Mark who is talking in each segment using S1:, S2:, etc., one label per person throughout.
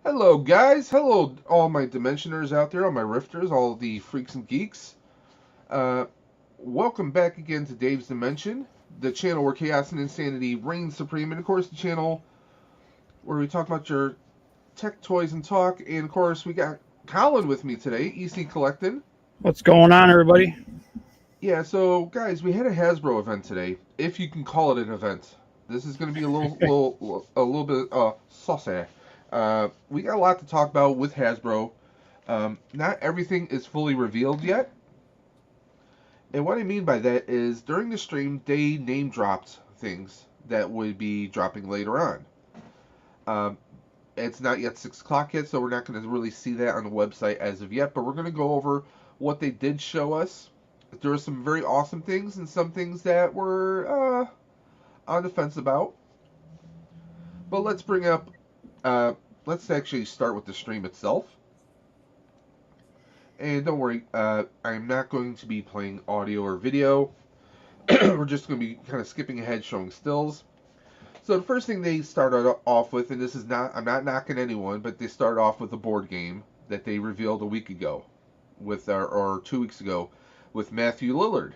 S1: Hello, guys. Hello, all my Dimensioners out there, all my Rifters, all the freaks and geeks. Uh, Welcome back again to Dave's Dimension, the channel where chaos and insanity reign supreme, and of course, the channel where we talk about your tech toys and talk. And of course, we got Colin with me today, EC Collectin'.
S2: What's going on, everybody?
S1: Yeah, so guys, we had a Hasbro event today, if you can call it an event. This is going to be a little bit saucy. We got a lot to talk about with Hasbro. Not everything is fully revealed yet. And what I mean by that is during the stream, they name dropped things that would be dropping later on. Um, it's not yet 6 o'clock yet, so we're not going to really see that on the website as of yet, but we're going to go over what they did show us. There were some very awesome things and some things that were on the fence about. But uh, let's actually start with the stream itself. And don't worry, I'm not going to be playing audio or video. We're just going to be kind of skipping ahead, showing stills. So the first thing they started off with, and this is not, I'm not knocking anyone, but they started off with a board game that they revealed a week ago, or 2 weeks ago, with Matthew Lillard.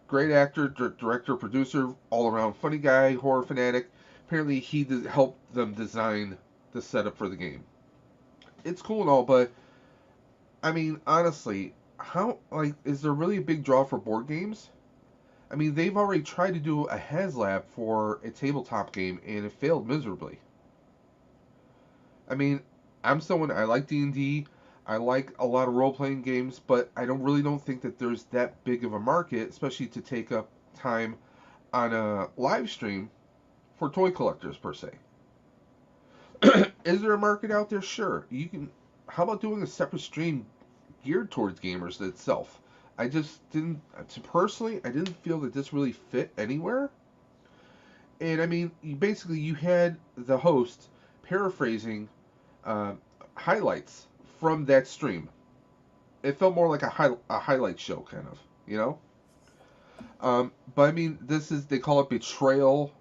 S1: Great actor, director, producer, all around funny guy, horror fanatic. Apparently, he helped them design the setup for the game. It's cool and all, but I mean, honestly, is there really a big draw for board games? I mean, they've already tried to do a HASLAB for a tabletop game, and it failed miserably. I mean, I like D&D, I like a lot of role-playing games, but I don't think that there's that big of a market, especially to take up time on a live stream for toy collectors per se. Is there a market out there? Sure. You can. How about doing a separate stream geared towards gamers itself? I just didn't. Personally, I didn't feel that this really fit anywhere. And I mean, you had the host paraphrasing uh, highlights from that stream. It felt more like a highlight show, kind of, you know. But I mean, they call it Betrayal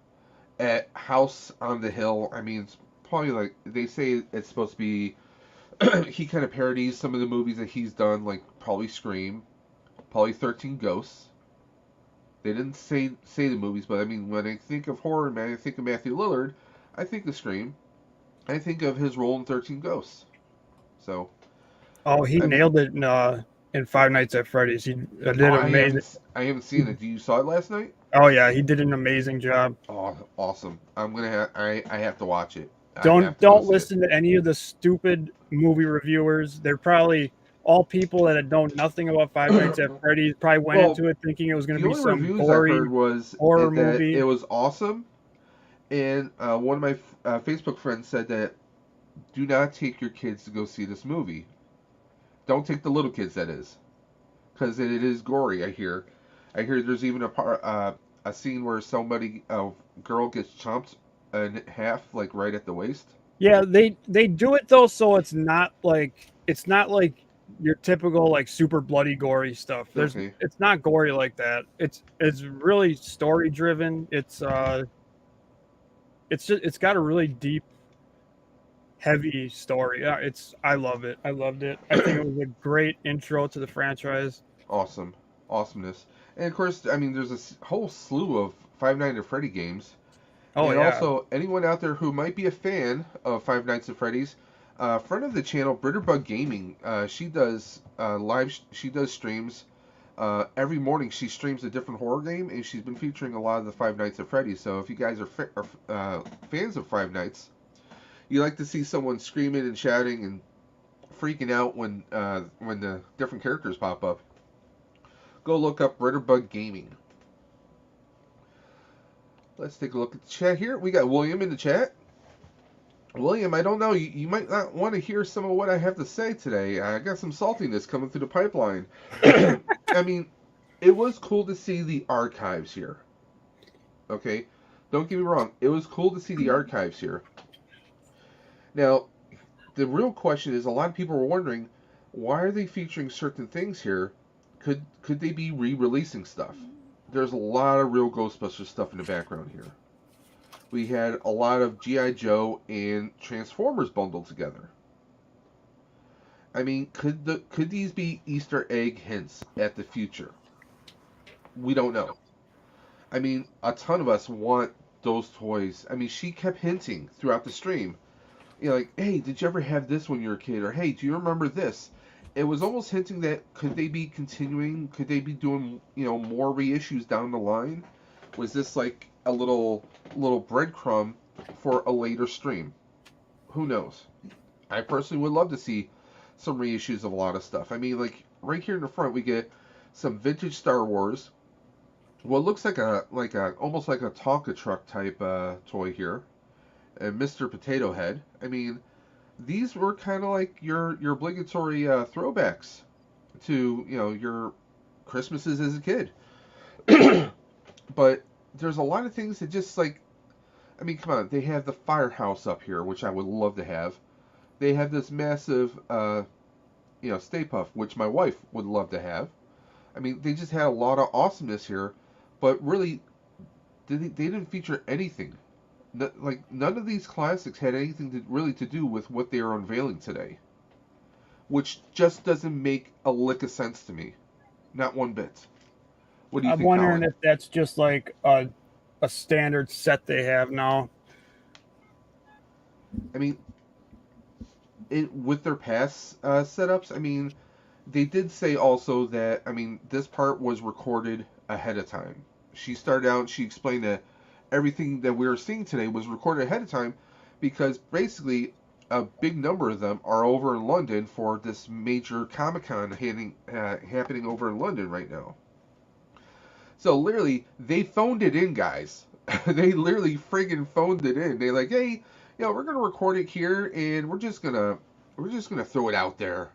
S1: at House on the Hill. I mean, it's probably like they say it's supposed to be. He kind of parodies some of the movies that he's done, like probably Scream, probably 13 Ghosts. They didn't say the movies, but I mean, when I think of horror, man, I think of Matthew Lillard. I think of Scream. I think of his role in 13 Ghosts. So,
S2: Oh, he
S1: I mean,
S2: nailed it in Five Nights at Freddy's. He
S1: oh,
S2: did amazing.
S1: I haven't seen it. You saw it last night?
S2: Oh yeah, he did an amazing job.
S1: Oh, awesome! I have to watch it. I have
S2: Don't
S1: to go
S2: don't
S1: see it.
S2: listen to any of the stupid movie reviewers. They're probably all people that know nothing about Five Nights at Freddy's. Probably went
S1: Well,
S2: into it thinking it was going
S1: the
S2: to be
S1: only
S2: some
S1: reviews I heard
S2: gory
S1: was
S2: horror
S1: that it
S2: movie.
S1: was awesome, and one of my Facebook friends said that do not take your kids to go see this movie. Don't take the little kids, that is, because it is gory. I hear there's even a scene where a girl gets chomped in half, like right at the waist.
S2: Yeah, they do it though, so it's not like your typical like super bloody gory stuff.
S1: Okay,
S2: It's not gory like that. It's really story driven. It's got a really deep, heavy story. Yeah, it's I love it. I loved it. I think it was a great intro to the franchise.
S1: awesome, awesomeness, and of course, I mean, there's a whole slew of Five Nights at Freddy games.
S2: Oh
S1: And
S2: yeah,
S1: also, anyone out there who might be a fan of Five Nights at Freddy's, friend of the channel, Britterbug Gaming, she does streams. Every morning she streams a different horror game, and she's been featuring a lot of the Five Nights at Freddy's. So if you guys are fans of Five Nights, you like to see someone screaming and shouting and freaking out when the different characters pop up, go look up Britterbug Gaming. Let's take a look at the chat here. We got William in the chat. William, I don't know. You might not want to hear some of what I have to say today. I got some saltiness coming through the pipeline. I mean, it was cool to see the archives here. Okay? Don't get me wrong. It was cool to see the archives here. Now, the real question is a lot of people were wondering why are they featuring certain things here? Could they be re-releasing stuff? There's a lot of real Ghostbusters stuff in the background here. We had a lot of G.I. Joe and Transformers bundled together. I mean, could these be Easter egg hints at the future? We don't know. I mean, a ton of us want those toys. I mean, she kept hinting throughout the stream. You know, like, hey, did you ever have this when you were a kid? Or hey, do you remember this? It was almost hinting that could they be continuing? Could they be doing more reissues down the line? Was this like a little breadcrumb for a later stream? Who knows? I personally would love to see some reissues of a lot of stuff. I mean, like right here in the front, we get some vintage Star Wars. What looks like a almost like a Tonka truck type toy here, and Mr. Potato Head. I mean, these were kind of like your obligatory throwbacks to your Christmases as a kid. But there's a lot of things that just like, I mean, come on, they have the firehouse up here, which I would love to have. They have this massive Stay Puft, which my wife would love to have. I mean, they just had a lot of awesomeness here, but really, they didn't feature anything. Like none of these classics had anything really to do with what they are unveiling today, which just doesn't make a lick of sense to me, not one bit. What do you
S2: I'm
S1: think,
S2: wondering
S1: Colin?
S2: if that's just like a standard set they have now.
S1: I mean, with their past setups, I mean, they did say also that I mean this part was recorded ahead of time. She started out. She explained that everything that we are seeing today was recorded ahead of time because basically a big number of them are over in London for this major Comic Con happening over in London right now. So literally, they phoned it in, guys. They literally friggin' phoned it in. They're like, hey, we're gonna record it here, and we're just gonna throw it out there.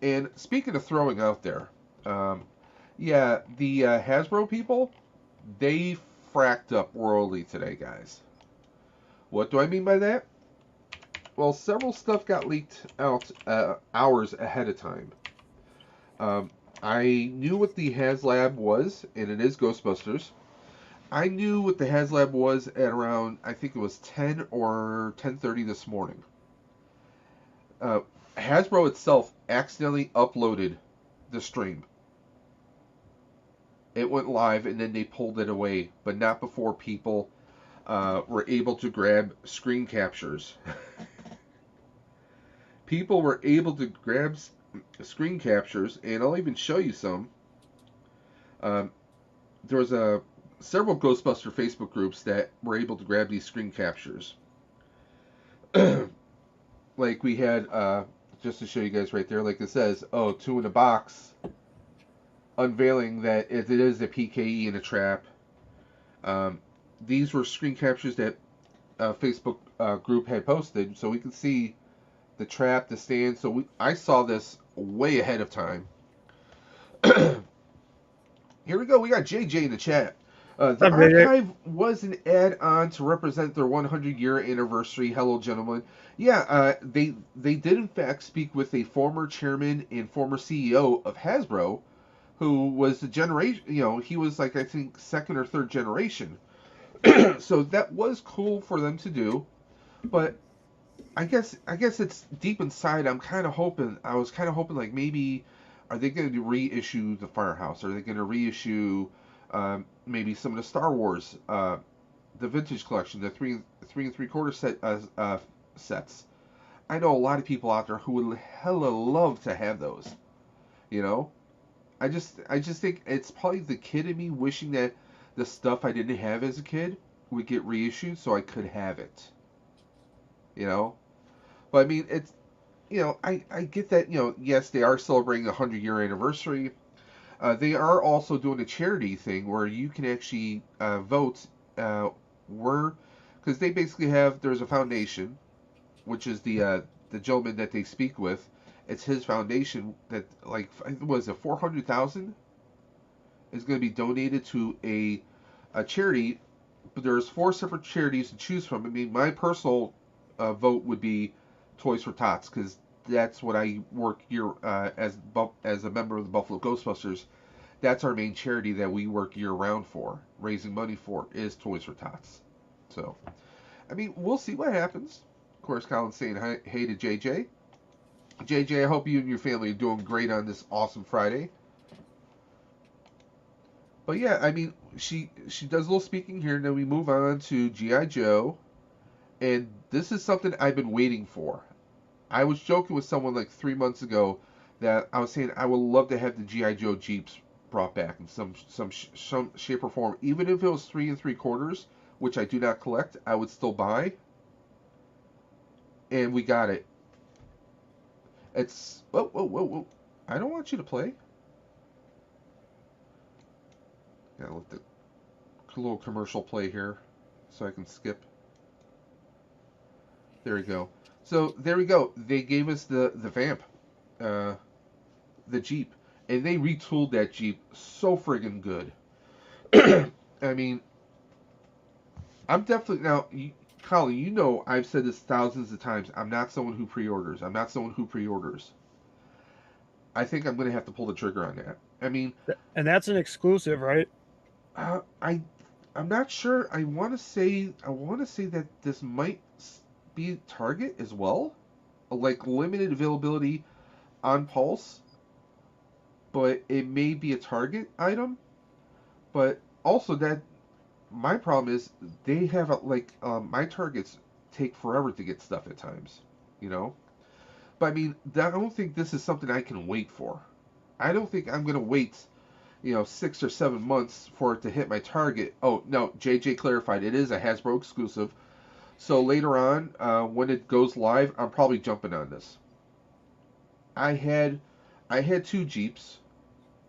S1: And speaking of throwing out there, um, yeah, the Hasbro people, they fracked up royally today, guys. What do I mean by that? Well, several stuff got leaked out hours ahead of time. Um, I knew what the HasLab was, and it is Ghostbusters. I knew what the HasLab was at around, I think it was 10 or 10:30 this morning. Uh, Hasbro itself accidentally uploaded the stream. It went live and then they pulled it away, but not before people were able to grab screen captures. People were able to grab screen captures, and I'll even show you some. Um, there was several Ghostbuster Facebook groups that were able to grab these screen captures. Like we had, just to show you guys right there, like it says, oh, two in a box, unveiling that it is a PKE in a trap. Um, these were screen captures that Facebook group had posted, so we could see the trap, the stand. So I saw this way ahead of time. Here we go. We got JJ in the chat. The archive was an add-on to represent their 100-year anniversary. Hello, gentlemen. Yeah, they did in fact speak with a former chairman and former CEO of Hasbro, who was the generation. He was like I think second or third generation. So that was cool for them to do, but I guess it's deep inside. I was kind of hoping like maybe are they going to reissue the Firehouse? Are they going to reissue maybe some of the Star Wars, the vintage collection, the three and three quarter sets? I know a lot of people out there who would hella love to have those. You know, I just think it's probably the kid in me wishing that the stuff I didn't have as a kid would get reissued so I could have it. You know, but I mean it's I get that, yes, they are celebrating the 100-year anniversary. They are also doing a charity thing where you can actually vote where, because they basically there's a foundation, which is the gentleman that they speak with. It's his foundation that like was it 400,000 is going to be donated to a charity, but there's four separate charities to choose from. I mean, my personal vote would be Toys for Tots because that's what I work here as a member of the Buffalo Ghostbusters. That's our main charity that we work year round for, raising money for, is Toys for Tots. So, I mean, we'll see what happens. Of course, Colin's saying hey to JJ. JJ, I hope you and your family are doing great on this awesome Friday. But yeah, I mean, she does a little speaking here, and then we move on to G.I. Joe, and this is something I've been waiting for. I was joking with someone like 3 months ago that I was saying I would love to have the G.I. Joe Jeeps brought back in some shape or form, even if it was 3 3/4, which I do not collect. I would still buy, and we got it. It's whoa whoa whoa whoa! I don't want you to play. Gotta let the little commercial play here, so I can skip. There we go. So there we go. They gave us the Vamp, the Jeep, and they retooled that Jeep so friggin' good. I mean, I'm definitely now, Colin. You know, I've said this thousands of times. I'm not someone who pre-orders. I'm not someone who pre-orders. I think I'm gonna have to pull the trigger on that. I mean,
S2: And that's an exclusive, right?
S1: I'm not sure. I want to say that this might be Target as well, like limited availability on Pulse, but it may be a Target item. But also that my problem is they have my Targets take forever to get stuff at times, you know. But I mean, I don't think this is something I can wait for. I don't think I'm gonna wait 6 or 7 months for it to hit my Target. Oh no, JJ clarified it is a Hasbro exclusive. So later on, when it goes live, I'm probably jumping on this. I had two Jeeps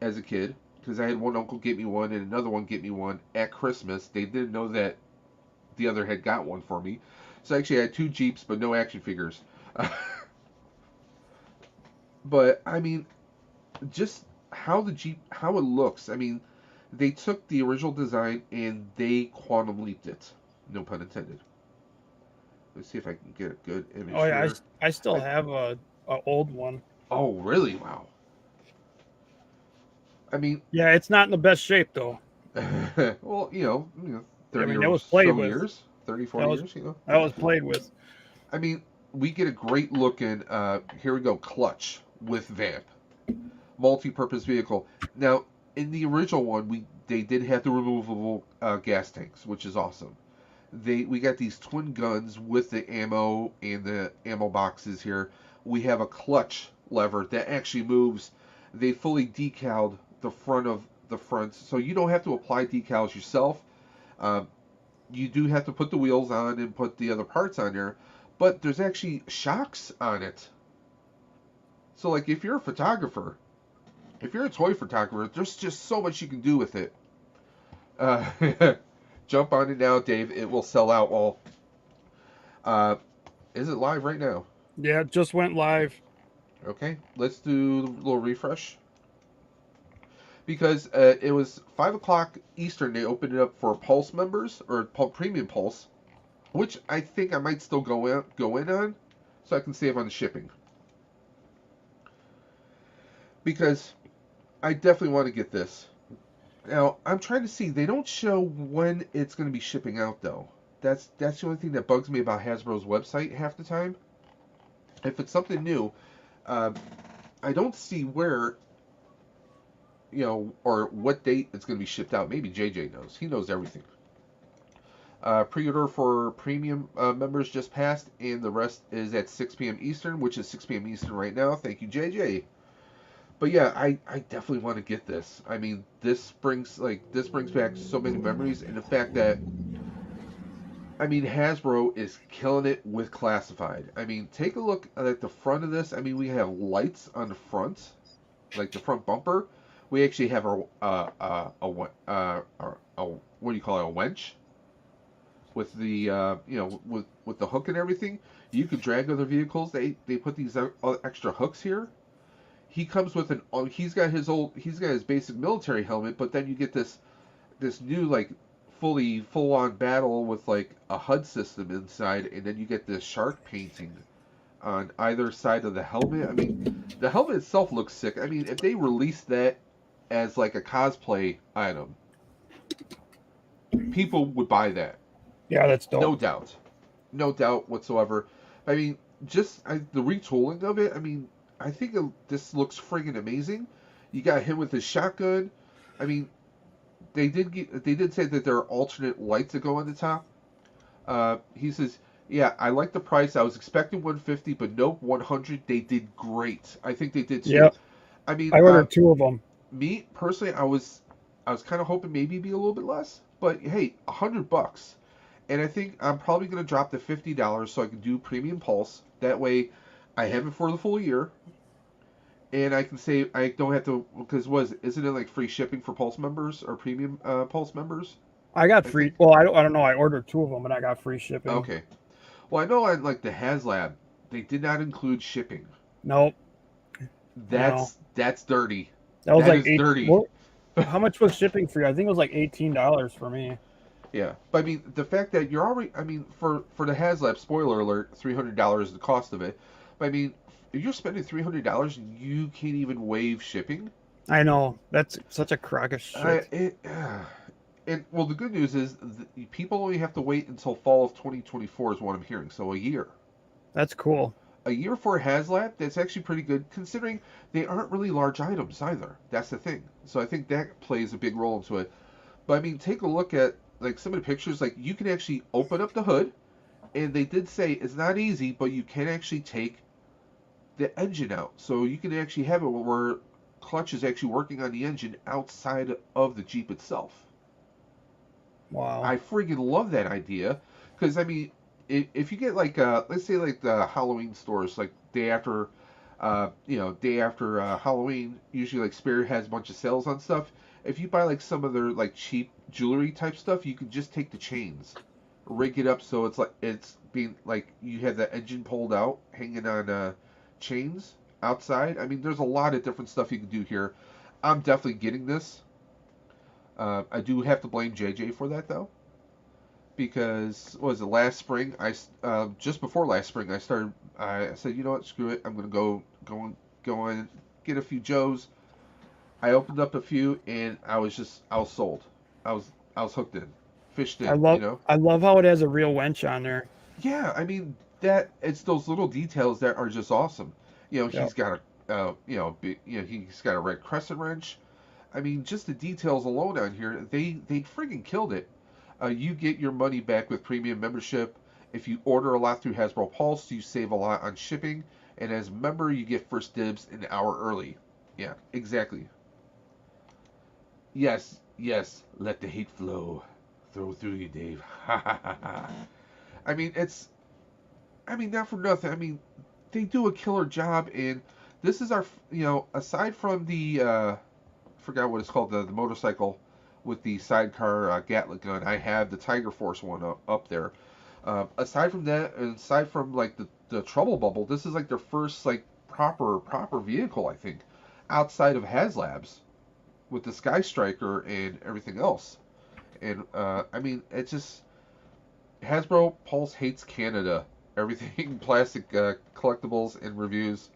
S1: as a kid because I had one uncle get me one and another one get me one at Christmas. They didn't know that the other had got one for me, so I actually had two Jeeps but no action figures. But I mean, just how it looks. I mean, they took the original design and they quantum leaped it. No pun intended. Let's see if I can get a good image
S2: Oh yeah,
S1: here.
S2: I still
S1: I,
S2: have a old one.
S1: oh, really? Wow. I mean,
S2: Yeah, it's not in the best shape though.
S1: well, 30
S2: I mean, it
S1: or
S2: was played
S1: so
S2: with.
S1: years, 30,
S2: That
S1: 40
S2: was
S1: years.
S2: that was played with.
S1: I mean, we get a great look in, here we go, Clutch with Vamp. Multi-purpose vehicle. Now, in the original one, they did have the removable gas tanks, which is awesome. We got these twin guns with the ammo and the ammo boxes here. We have a clutch lever that actually moves. They fully decaled the front of the front, so you don't have to apply decals yourself. Um, you do have to put the wheels on and put the other parts on there, but there's actually shocks on it. So, like, if you're a photographer, if you're a toy photographer, there's just so much you can do with it. Uh, jump on it now, Dave. It will sell out. Well, uh, is it live right now?
S2: Yeah, it just went live.
S1: Okay, let's do a little refresh. Because it was 5 o'clock Eastern, they opened it up for Pulse members, or Premium Pulse, which I think I might still go in on, so I can save on the shipping. Because I definitely want to get this. Now, I'm trying to see. They don't show when it's going to be shipping out, though. That's the only thing that bugs me about Hasbro's website half the time. If it's something new, um, I don't see where, or what date it's going to be shipped out. Maybe JJ knows. He knows everything. Pre-order for premium members just passed, and the rest is at 6 p.m. Eastern, which is 6 p.m. Eastern right now. Thank you, JJ. But yeah, I definitely want to get this. I mean, this brings back so many memories, and the fact that, I mean, Hasbro is killing it with classified. I mean, take a look at the front of this. I mean, we have lights on the front, like the front bumper. We actually have what do you call it, a winch with the with the hook and everything. You could drag other vehicles. They put these extra hooks here. He comes with he's got his basic military helmet, but then you get this new, like, full on battle with like a HUD system inside, and then you get this shark painting on either side of the helmet. I mean, the helmet itself looks sick. I mean, if they released that as like a cosplay item, people would buy that,
S2: Yeah, that's dope.
S1: no doubt. no doubt whatsoever. I mean, the retooling of it. I mean, I think this looks friggin' amazing. You got him with his shotgun. I mean, they did say that there are alternate lights that go on the top. He says, "Yeah, I like the price. I was expecting 150, but nope, 100. They did great. I think they did too.
S2: Yep.
S1: I mean,
S2: I ordered two of them.
S1: me personally, I was kind of hoping maybe be a little bit less, but hey, $100, and I think I'm probably gonna drop the $50 so I can do Premium Pulse. That way, I have it for the full year, and I can say I don't have to because isn't it like free shipping for Pulse members or Premium Pulse members?
S2: I got
S1: I
S2: free.
S1: think.
S2: Well, I don't know. I ordered two of them and I got free shipping.
S1: Okay. Well, I know on like the HasLab, they did not include shipping.
S2: Nope. No.
S1: That's dirty.
S2: That was
S1: That
S2: like
S1: is
S2: eight.
S1: dirty.
S2: What? How much was shipping for you? I think it was like $18 for me.
S1: Yeah, but I mean the fact that you're already, I mean for the HasLab, spoiler alert, $300 is the cost of it. But I mean, if you're spending $300 and you can't even waive shipping,
S2: I know. That's such a crock of shit.
S1: and well, the good news is people only have to wait until fall of 2024 is what I'm hearing. So a year.
S2: That's cool.
S1: A year for a HasLab, that's actually pretty good considering they aren't really large items either. That's the thing. So I think that plays a big role into it. But I mean, take a look at like some of the pictures. Like you can actually open up the hood, and they did say it's not easy, but you can actually take the engine out. So you can actually have it where clutch is actually working on the engine outside of the Jeep itself.
S2: Wow.
S1: I friggin' love that idea because I mean, if you get like let's say like the Halloween stores, like day after Halloween, usually like Spirit has a bunch of sales on stuff. If you buy like some of their like cheap jewelry type stuff, you can just take the chains, rig it up so it's being like you have the engine pulled out, hanging on chains outside. I mean, there's a lot of different stuff you can do here. I'm definitely getting this. I do have to blame JJ for that though, because what was it last spring? Just before last spring, I said, you know what, screw it. I'm gonna go and get a few Joes. I opened up a few, and I was sold. I was hooked in, fished
S2: I
S1: in. You
S2: love
S1: know?
S2: I love how it has a real winch on there.
S1: Yeah. I mean that it's those little details that are just awesome. You know,
S2: Yep.
S1: he's got he's got a red crescent wrench. I mean, just the details alone on here, they friggin' killed it. You get your money back with premium membership. If you order a lot through Hasbro Pulse, you save a lot on shipping. And as a member, you get first dibs an hour early. Yeah, exactly. Yes, yes, let the hate flow. Throw through you, Dave. Ha ha ha ha. I mean, I mean, not for nothing. I mean, they do a killer job, and this is aside from the, forgot what it's called, the motorcycle with the sidecar Gatling gun. I have the Tiger Force one up there. Aside from that, and aside from like the Trouble Bubble, this is like their first like proper vehicle, I think, outside of HasLabs with the Sky Striker and everything else. And I mean, it's just Hasbro Pulse hates Canada. Everything plastic collectibles and reviews.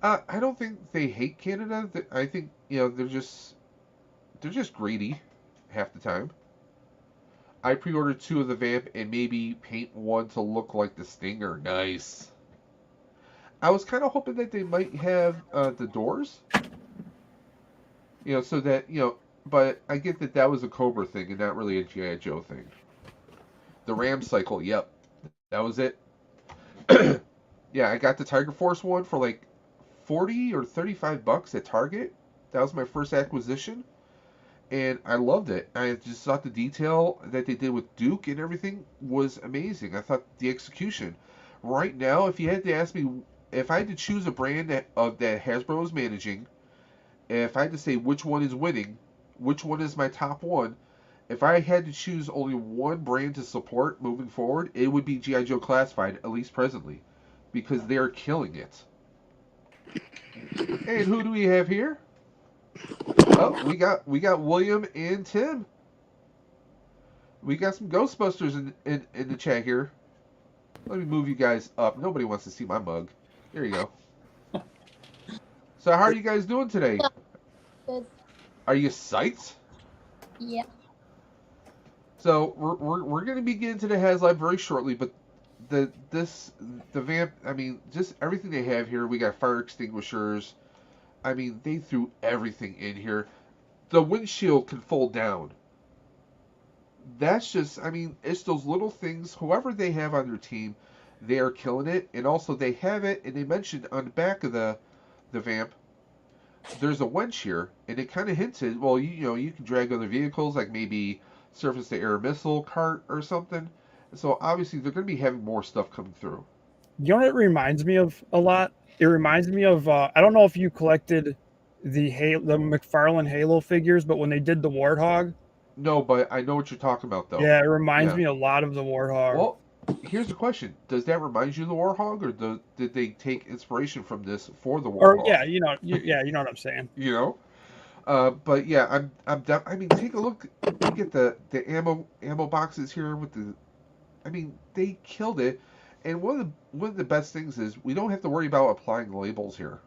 S1: I don't think they hate Canada. I think they're just greedy half the time. I pre-ordered two of the Vamp and maybe paint one to look like the Stinger. Nice. I was kind of hoping that they might have the doors, so that but I get that that was a Cobra thing and not really a GI Joe thing. The Ram cycle, yep, that was it. Yeah, I got the Tiger Force one for like 40 or $35 at Target. That was my first acquisition, and I loved it. I just thought the detail that they did with Duke and everything was amazing. I thought the execution. Right now, if you had to ask me, if I had to choose a brand that Hasbro is managing, if I had to say which one is winning, which one is my top one, if I had to choose only one brand to support moving forward, it would be GI Joe Classified, at least presently, because they're killing it. And who do we have here? Oh, we got William and Tim. We got some Ghostbusters in the chat here. Let me move you guys up. Nobody wants to see my mug. There you go. So how are you guys doing today?
S3: Good.
S1: Are you psyched?
S3: Yeah.
S1: So we're going to be getting to the HasLab very shortly, but this the vamp. I mean, just everything they have here. We got fire extinguishers. I mean, they threw everything in here. The windshield can fold down. That's just, I mean, it's those little things. Whoever they have on their team, they are killing it. And also, they have it, and they mentioned on the back of the vamp, there's a winch here, and it kind of hinted, well, you know, you can drag other vehicles, like maybe surface to air missile cart or something. So obviously, they're going to be having more stuff coming through.
S2: You know what it reminds me of a lot? It reminds me of I don't know if you collected the McFarlane Halo figures, but when they did the Warthog,
S1: No, but I know what you're talking about, though.
S2: yeah, it reminds
S1: Yeah.
S2: me a lot of the Warthog.
S1: Well, here's the question: does that remind you of the Warhog, or did they take inspiration from this for the
S2: Or
S1: Warhog?
S2: yeah, you know what I'm saying.
S1: You know. But yeah, I mean, take a look. You get the ammo boxes here with the. I mean, they killed it. And one of the best things is we don't have to worry about applying labels here.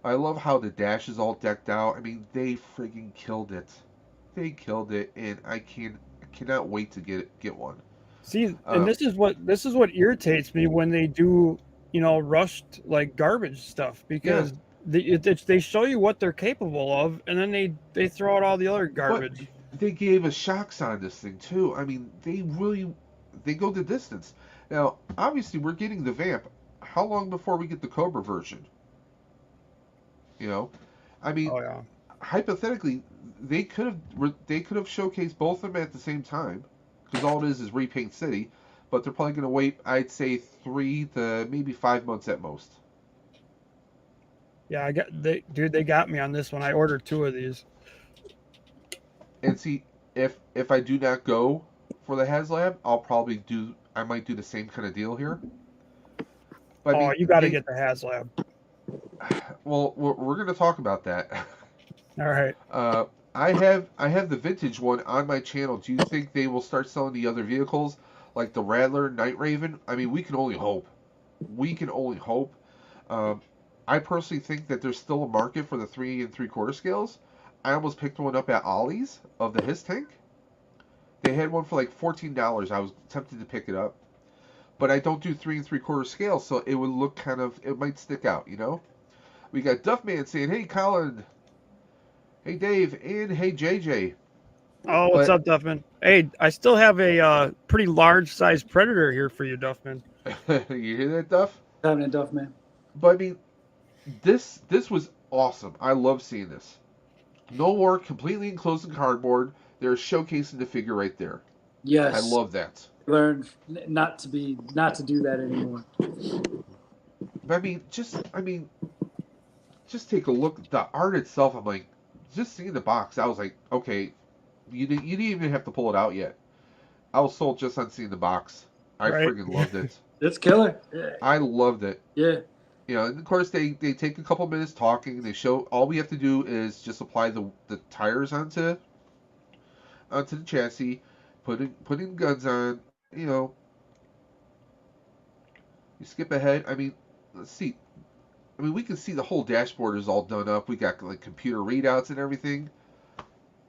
S1: I love how the dash is all decked out. I mean, they friggin' killed it. They killed it, and I cannot wait to get one.
S2: See, and
S1: Uh,
S2: this is what irritates me when they do, rushed like garbage stuff
S1: yeah,
S2: because they show you what they're capable of, and then they throw out all the other
S1: but
S2: garbage.
S1: they gave us shocks on this thing too. I mean, they go the distance. Now, obviously, we're getting the Vamp. How long before we get the Cobra version? You know, I mean,
S2: Oh yeah.
S1: hypothetically, they could have showcased both of them at the same time, because all it is Repaint City. But they're probably going to wait, I'd say, 3 to maybe 5 months at most.
S2: Yeah, they got me on this one. I ordered two of these.
S1: And see, if I do not go for the HasLab, I might do the same kind of deal here. But I
S2: Oh,
S1: mean,
S2: you got to get the HasLab.
S1: well, we're going to talk about that.
S2: All right.
S1: Uh, I have the vintage one on my channel. Do you think they will start selling the other vehicles like the Rattler, Night Raven? I mean, we can only hope. We can only hope. Um, I personally think that there's still a market for the 3 3/4 scales. I almost picked one up at Ollie's of the His Tank. They had one for like $14. I was tempted to pick it up, but I don't do 3 3/4 scales, so it would look it might stick out, you know. We got Duffman saying, "Hey Colin, hey Dave, and hey JJ."
S2: Oh, what's
S1: But
S2: up, Duffman? Hey, I still have a pretty large size Predator here for you, Duffman.
S1: you hear that, Duff?
S3: Having a Duff man.
S1: But I mean, this was awesome. I love seeing this. No more completely enclosed in cardboard. They're showcasing the figure right there. I
S3: Yes,
S1: love that.
S3: learn not to do that anymore.
S1: But just take a look at the art itself. I'm like, just seeing the box, I was like, okay, you didn't even have to pull it out yet. I was sold just on seeing the box. I
S2: Right.
S1: friggin' loved it.
S3: It's killer. Yeah.
S1: I loved it.
S3: Yeah.
S1: You know, and of course they take a couple minutes talking. They show all we have to do is just apply the tires onto the chassis, putting guns on. You know, you skip ahead. I mean, let's see. I mean, we can see the whole dashboard is all done up. We got like computer readouts and everything.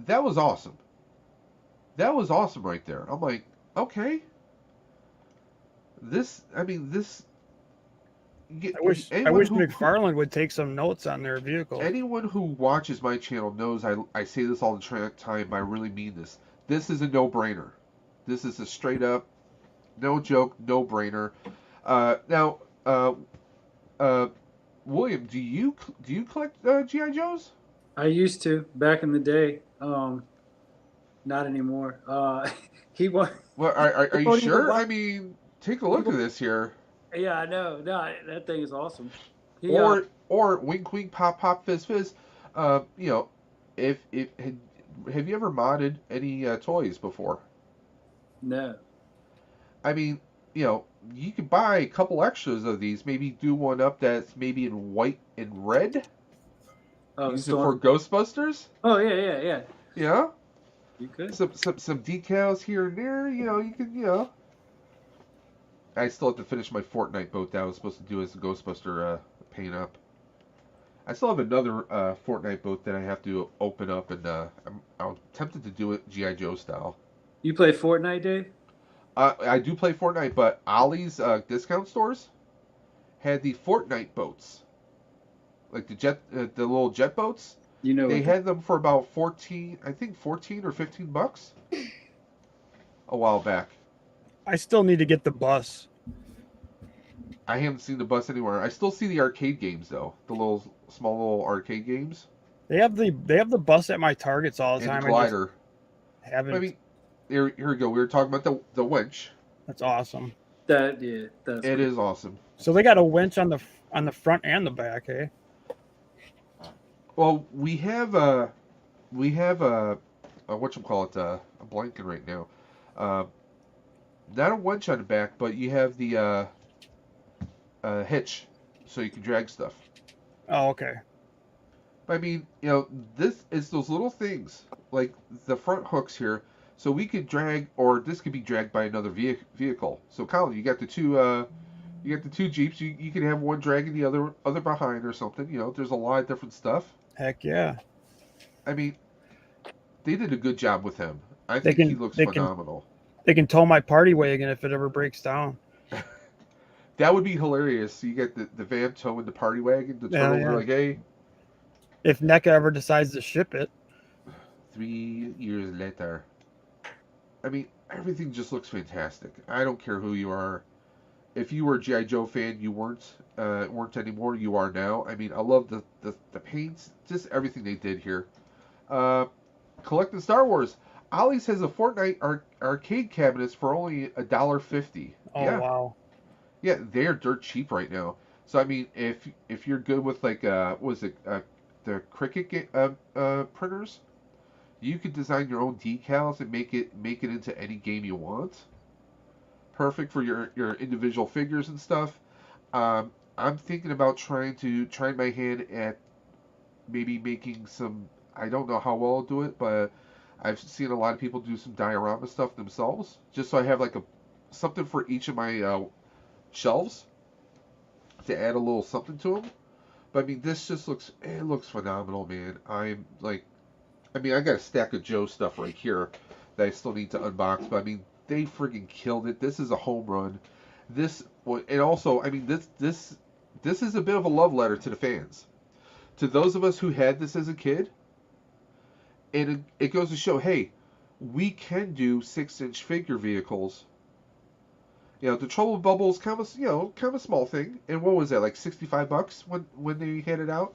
S1: That was awesome. That was awesome right there. I'm like, okay. I mean, this.
S2: I
S1: Anyone
S2: wish
S1: who
S2: McFarland would take some notes on their vehicles.
S1: anyone who watches my channel knows I say this all the time, but I really mean this. This is a no-brainer. This is a straight up, no joke, no-brainer. Now, uh, William, do you collect GI Joes?
S3: I used to back in the day. Not anymore. He was.
S1: Well, are you
S3: won't even
S1: sure?
S3: buy-
S1: I mean, take a look at this here.
S3: Yeah, I know. No, that thing is awesome. He
S1: Or wink wink pop pop fizz fizz. You know, if have you ever modded any toys before?
S3: no.
S1: I mean, you know, you could buy a couple extras of these. Maybe do one up that's maybe in white and red.
S3: Oh,
S1: Use it for Ghostbusters.
S3: Oh yeah.
S1: Yeah,
S3: You could.
S1: some decals here and there. You know, you can I still have to finish my Fortnite boat that I was supposed to do as a Ghostbuster paint up. I still have another Fortnite boat that I have to open up, and I'm tempted to do it GI Joe style.
S3: You play Fortnite, Dave?
S1: I do play Fortnite, but Ollie's discount stores had the Fortnite boats, like the little jet boats.
S3: You know
S1: They
S3: what?
S1: had them for about 14, I think 14 or $15 a while back.
S2: I still need to get the bus.
S1: I haven't seen the bus anywhere. I still see the arcade games though, the little small little arcade games
S2: They have the bus at my Targets all the
S1: and the
S2: time. I just
S1: glider. I
S2: haven't.
S1: mean, here we go. We were talking about the winch.
S2: That's awesome.
S3: That's
S1: It is awesome.
S2: So they got a winch on the front and the back, eh?
S1: Well, we have whatchamacallit, I'm blanking right now. Uh, Not a winch on the back, but you have the hitch, so you can drag stuff.
S2: Oh, okay.
S1: I mean, this is those little things like the front hooks here, so we could drag, or this could be dragged by another vehicle. So, Colin, you got the two Jeeps. You can have one dragging the other behind or something. There's a lot of different stuff.
S2: Heck yeah.
S1: I mean, they did a good job with him. I
S2: They
S1: think he
S2: can
S1: looks
S2: they
S1: phenomenal.
S2: can tow my party wagon if it ever breaks down.
S1: That would be hilarious. You get the van towing the party wagon. The turtles
S2: Yeah.
S1: are like, hey.
S2: If NECA ever decides to ship it.
S1: 3 years later. I mean, everything just looks fantastic. I don't care who you are. If you were a G.I. Joe fan, you weren't anymore. You are now. I mean, I love the paints, just everything they did here. Collecting Star Wars. Ollie's has a Fortnite arcade cabinets for only $1.50.
S2: Oh
S1: Yeah.
S2: wow.
S1: Yeah, they're dirt cheap right now. So I mean, if you're good with like the Cricut printers, you could design your own decals and make it into any game you want. Perfect for your individual figures and stuff. I'm thinking about trying my hand at maybe making some. I don't know how well I'll do it, but I've seen a lot of people do some diorama stuff themselves, just so I have like something for each of my shelves to add a little something to them. But I mean, this just looks phenomenal, man. I'm like, I mean, I got a stack of Joe stuff right here that I still need to unbox. But I mean, they friggin' killed it. This is a home run. And also, I mean, this is a bit of a love letter to the fans, to those of us who had this as a kid. And it goes to show, hey, we can do 6-inch figure vehicles. The Trouble Bubble is kind of a small thing. And what was that, like $65 when they had it out?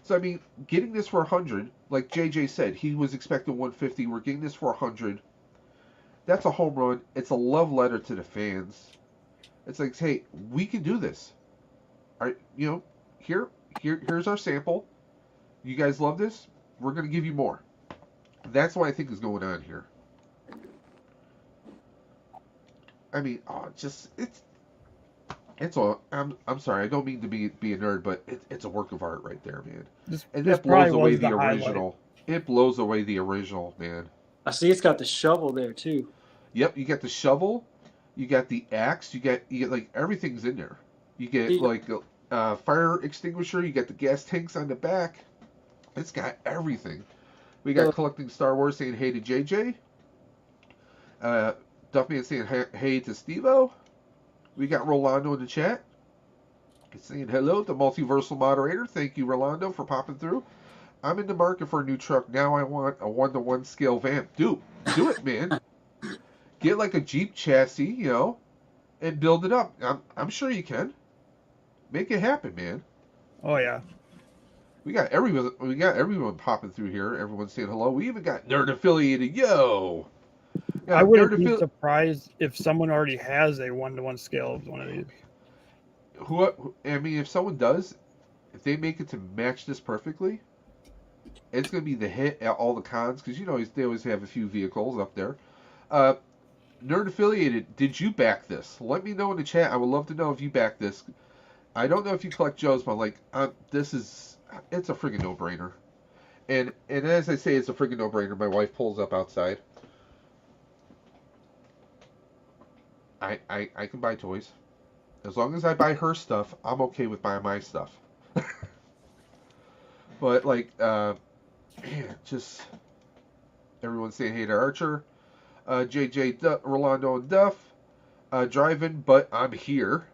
S1: So I mean, getting this for 100, like JJ said, he was expecting 150. We're getting this for 100. That's a home run. It's a love letter to the fans. It's like, hey, we can do this. All right, here's our sample. You guys love this? We're gonna give you more. That's what I think is going on here. I mean, it's all. I'm sorry. I don't mean to be a nerd, but it's a work of art right there, man. And
S2: This
S1: that blows
S2: probably
S1: away
S2: was
S1: the
S2: highlight.
S1: original. It blows away the original, man.
S3: I see it's got the shovel there too.
S1: Yep, you got the shovel, you got the axe, you get like everything's in there. You get
S3: Yeah.
S1: like a fire extinguisher. You got the gas tanks on the back. It's got everything. We got collecting Star Wars saying hey to JJ. Duffman saying hey to Steve-O. We got Rolando in the chat saying hello, the multiversal moderator. Thank you, Rolando, for popping through. I'm in the market for a new truck. Now I want a 1-to-1 scale vamp. Do it, man. Get like a Jeep chassis, and build it up. I'm sure you can. Make it happen, man.
S2: Oh yeah.
S1: We got everyone popping through here. Everyone's saying hello. We even got nerd affiliated. Yo. Yeah,
S2: I wouldn't be surprised if someone already has a 1-to-1 scale of one of these.
S1: I mean, if someone does, if they make it to match this perfectly, it's going to be the hit at all the cons, because they always have a few vehicles up there. Nerd affiliated, did you back this? Let me know in the chat. I would love to know if you back this. I don't know if you collect Joes, but it's a friggin' no-brainer. And as I say, it's a friggin' no-brainer. My wife pulls up outside. I can buy toys. As long as I buy her stuff, I'm okay with buying my stuff. But, man, just everyone's saying hey to Archer. JJ, Rolando, and Duff. Drive-in, but I'm here.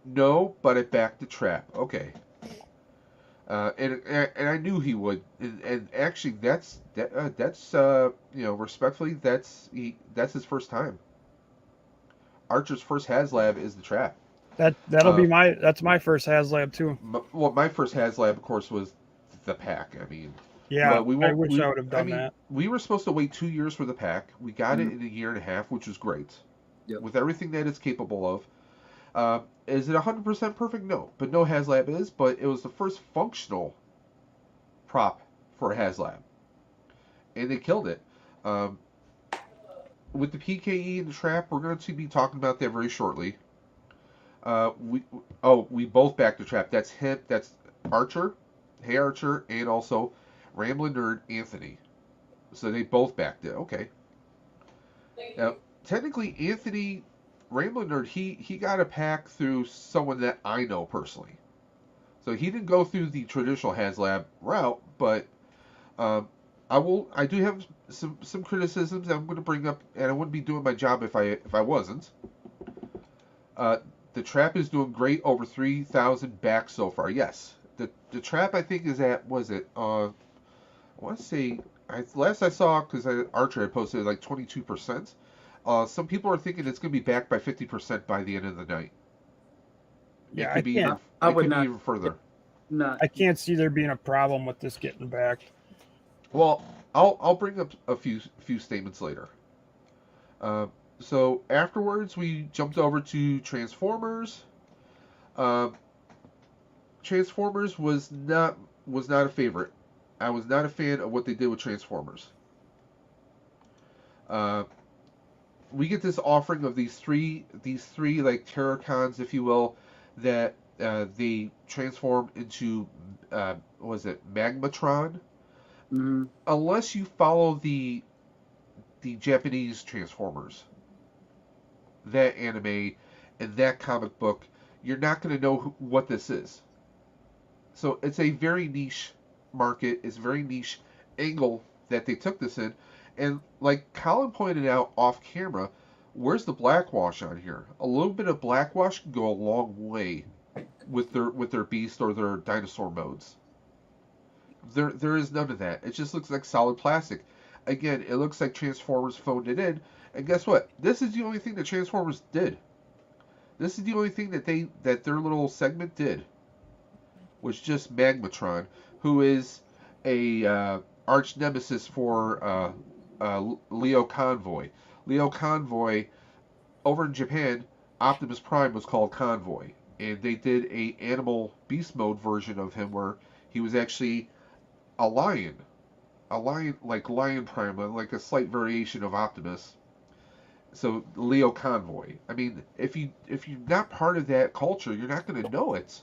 S1: No, but I backed the trap. Okay. And I knew he would, and actually that's respectfully that's his first time. Archer's first HasLab is the trap.
S2: That'll
S1: Uh,
S2: be that's my first HasLab too.
S1: my first HasLab, of course, was the pack. I mean,
S2: Yeah,
S1: but we
S2: I
S1: won't.
S2: wish I would have
S1: I
S2: done
S1: mean,
S2: that.
S1: we were supposed to wait 2 years for the pack. We got it
S3: Mhm.
S1: in a year and a half, which was great,
S3: Yep.
S1: with everything that it's capable of. Is it 100% perfect? No, but no HasLab is. But it was the first functional prop for a HasLab, and they killed it. Um, with the PKE and the trap, we're going to be talking about that very shortly. We both backed the trap. That's him. That's Archer, Hey Archer, and also Ramblin' Nerd Anthony. So they both backed it. Okay. Now, technically, Anthony Ramblin' Nerd he got a pack through someone that I know personally. So he didn't go through the traditional HasLab route, but um, I do have some criticisms that I'm going to bring up, and I wouldn't be doing my job if I wasn't. Uh, the trap is doing great, over 3,000 backs so far. Yes, the trap I think is at was it I want to say last I saw because Archer had posted like 22%. Some people are thinking it's going to be backed by 50% by the end of the night. It
S2: Yeah,
S1: could be even
S3: I
S1: it
S3: would
S1: could be
S3: not.
S1: even further.
S3: Not.
S2: I can't see there being a problem with this getting back.
S1: Well, I'll bring up a few statements later. Uh, so afterwards, we jumped over to Transformers. Uh, Transformers was not a favorite. I was not a fan of what they did with Transformers. Uh, we get this offering of these three like Terracons, if you will, that they transform into was it Magmatron?
S3: Hmm.
S1: Unless you follow the Japanese Transformers, that anime and that comic book, you're not going to know what this is. So it's a very niche market. It's a very niche angle that they took this in. And like Colin pointed out off camera, where's the blackwash on here? A little bit of blackwash can go a long way with their beast or their dinosaur modes. There is none of that. It just looks like solid plastic. Again, it looks like Transformers phoned it in. And guess what? This is the only thing that Transformers did. This is the only thing that their little segment did, was just Magmatron, who is a arch nemesis for Leo Convoy. Leo Convoy over in Japan, Optimus Prime was called Convoy, and they did a animal beast mode version of him where he was actually a lion, like Lion Prime, like a slight variation of Optimus. So Leo Convoy. I mean, if you're not part of that culture, you're not going to know it.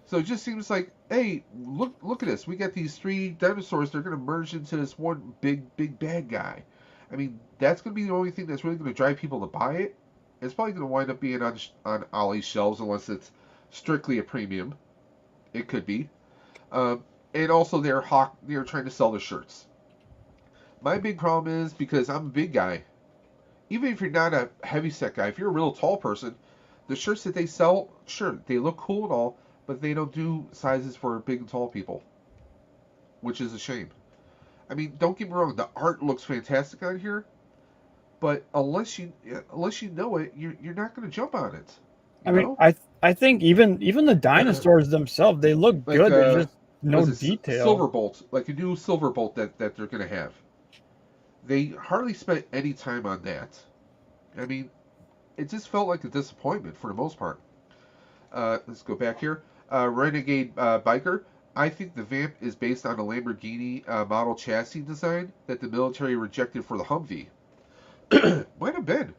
S1: So it just seems like, hey, look at this. We got these three dinosaurs. They're going to merge into this one big bad guy. I mean, that's going to be the only thing that's really going to drive people to buy it. It's probably going to wind up being on Ollie's shelves unless it's strictly a premium. It could be. Um, and also they're trying to sell their shirts. My big problem is because I'm a big guy. Even if you're not a heavy set guy, if you're a real tall person, the shirts that they sell, sure, they look cool and all, but they don't do sizes for big and tall people, which is a shame. I mean, don't get me wrong, the art looks fantastic on here, but unless you know it, you're not going to jump on it.
S2: I
S1: You
S2: mean,
S1: know,
S2: I think even the dinosaurs themselves, they look
S1: like
S2: good. There's just no
S1: was it
S2: detail.
S1: Silverbolt, like a new Silverbolt that they're going to have. They hardly spent any time on that. I mean, it just felt like a disappointment for the most part. Let's go back here. Renegade Biker. I think the Vamp is based on a Lamborghini model chassis design that the military rejected for the Humvee. Might have been.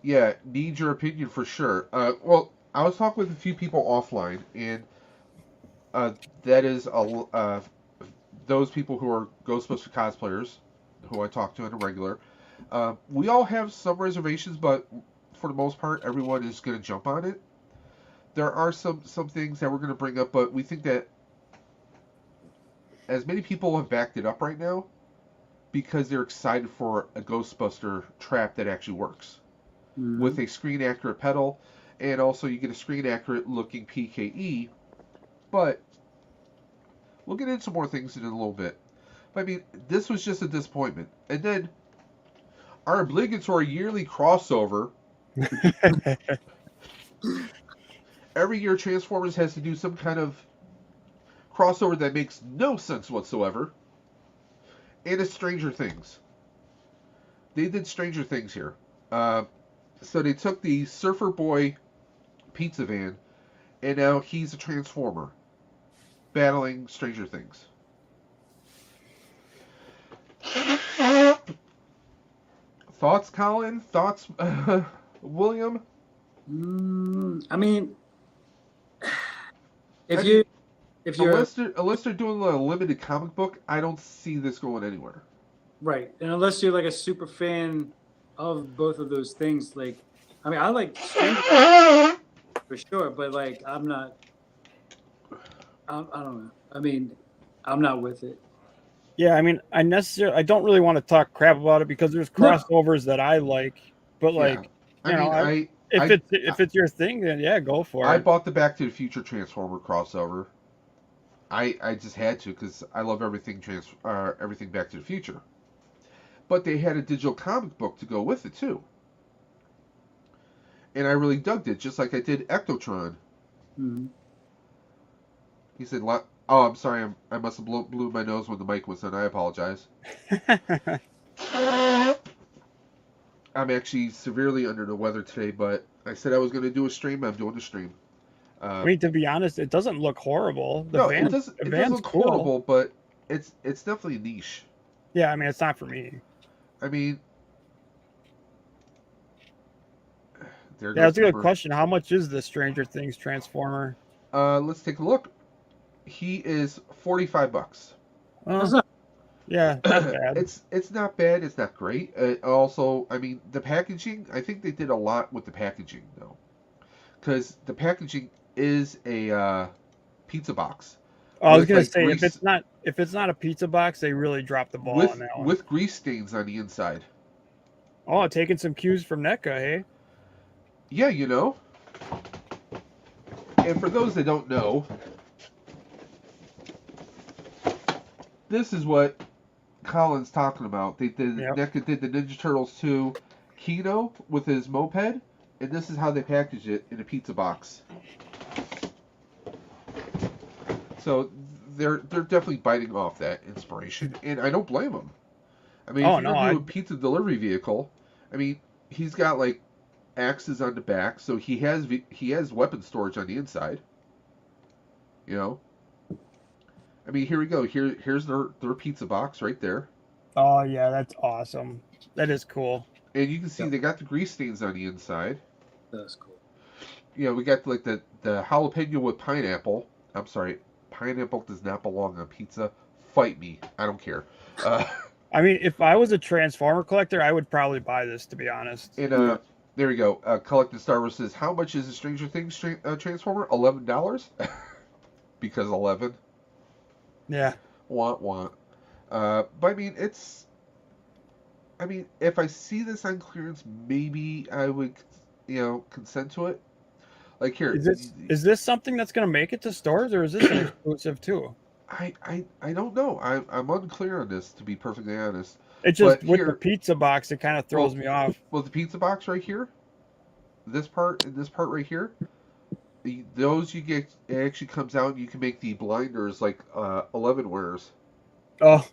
S1: Yeah, need your opinion for sure. Well, I was talking with a few people offline, and uh, that is those people who are Ghostbusters cosplayers, who I talk to on a regular. We all have some reservations, but for the most part, everyone is going to jump on it. There are some things that we're going to bring up, but we think that as many people have backed it up right now, because they're excited for a Ghostbuster trap that actually works with a screen accurate pedal, and also you get a screen accurate looking PKE. But we'll get into more things in a little bit. But I mean, this was just a disappointment. And then our obligatory yearly crossover. Every year, Transformers has to do some kind of crossover that makes no sense whatsoever. And it's Stranger Things. They did Stranger Things here. So they took the Surfer Boy pizza van, and now he's a Transformer battling Stranger Things. Thoughts, Colin? Thoughts, William?
S3: I mean, if you're
S1: unless they're doing a limited comic book, I don't see this going anywhere.
S3: right, and unless you're like a super fan of both of those things, like, I mean, I like Stranger for sure, but like, I'm not. I don't know. I mean, I'm not with it.
S2: Yeah, I mean, I don't really want to talk crap about it because there's crossovers that I like, but like, if it's your thing, then yeah, go for it.
S1: I bought the Back to the Future Transformer crossover. I just had to because I love everything everything Back to the Future. But they had a digital comic book to go with it too, and I really dug it, just like I did Ectotron.
S3: Mm-hmm.
S1: He said, "Oh, I'm sorry. I must have blew my nose when the mic was on. I apologize." I'm actually severely under the weather today, but I said I was going to do a stream. I'm doing a stream.
S2: I mean, to be honest, it doesn't look horrible.
S1: It doesn't look cool. Horrible, but it's definitely niche.
S2: Yeah, I mean, it's not for me.
S1: I mean,
S2: that's a good question. How much is the Stranger Things Transformer?
S1: Let's take a look. He is $45.
S2: Yeah, not bad.
S1: It's not bad. It's not great. Also, I mean, the packaging. I think they did a lot with the packaging though, because the packaging is a pizza box.
S2: I was gonna say if it's not a pizza box, they really dropped the ball on that one.
S1: With grease stains on the inside.
S2: Oh, taking some cues from NECA, hey?
S1: Yeah, you know. And for those that don't know, this is what Colin's talking about. They did NECA did the Ninja Turtles 2 Kino with his moped, and this is how they packaged it in a pizza box. So they're definitely biting off that inspiration, and I don't blame them. I mean, if you're gonna do a pizza delivery vehicle, I mean, he's got like axes on the back, so he has weapon storage on the inside. You know. I mean, here we go. Here's their pizza box right there.
S2: Oh yeah, that's awesome. That is cool.
S1: And you can see they got the grease stains on the inside.
S3: That's cool.
S1: Yeah, we got like the jalapeno with pineapple. I'm sorry, pineapple does not belong on pizza. Fight me, I don't care.
S2: I mean, if I was a Transformer collector, I would probably buy this, to be honest.
S1: And there we go. Collected Star Wars says, how much is a Stranger Things Transformer? $11. Because 11.
S2: Yeah.
S1: Want. But I mean, if I see this on clearance, maybe I would, consent to it. Like here.
S2: Is this something that's going to make it to stores, or is this an exclusive too?
S1: I don't know. I'm unclear on this, to be perfectly honest.
S2: It's just with the pizza box, it kind of throws me off.
S1: Well, the pizza box right here, this part right here, those you get, it actually comes out and you can make the blinders like 11 wears.
S2: Oh.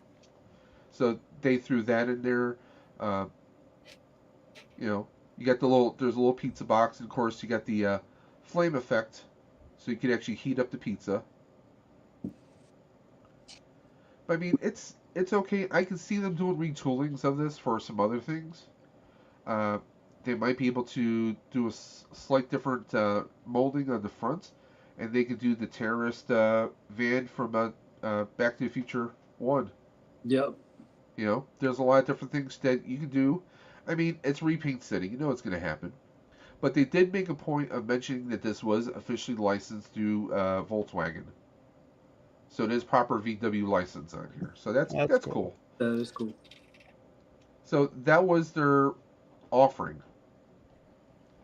S1: So they threw that in there. You got there's a little pizza box, and of course you got the flame effect, so you can actually heat up the pizza. But I mean, it's okay. I can see them doing retoolings of this for some other things. They might be able to do a slight different molding on the front, and they could do the terrorist van from Back to the Future 1.
S3: Yep.
S1: There's a lot of different things that you can do. I mean, it's Repaint City. You know it's going to happen. But they did make a point of mentioning that this was officially licensed through Volkswagen. So it is proper VW license on here. So that's cool.
S3: That is cool.
S1: So that was their offering.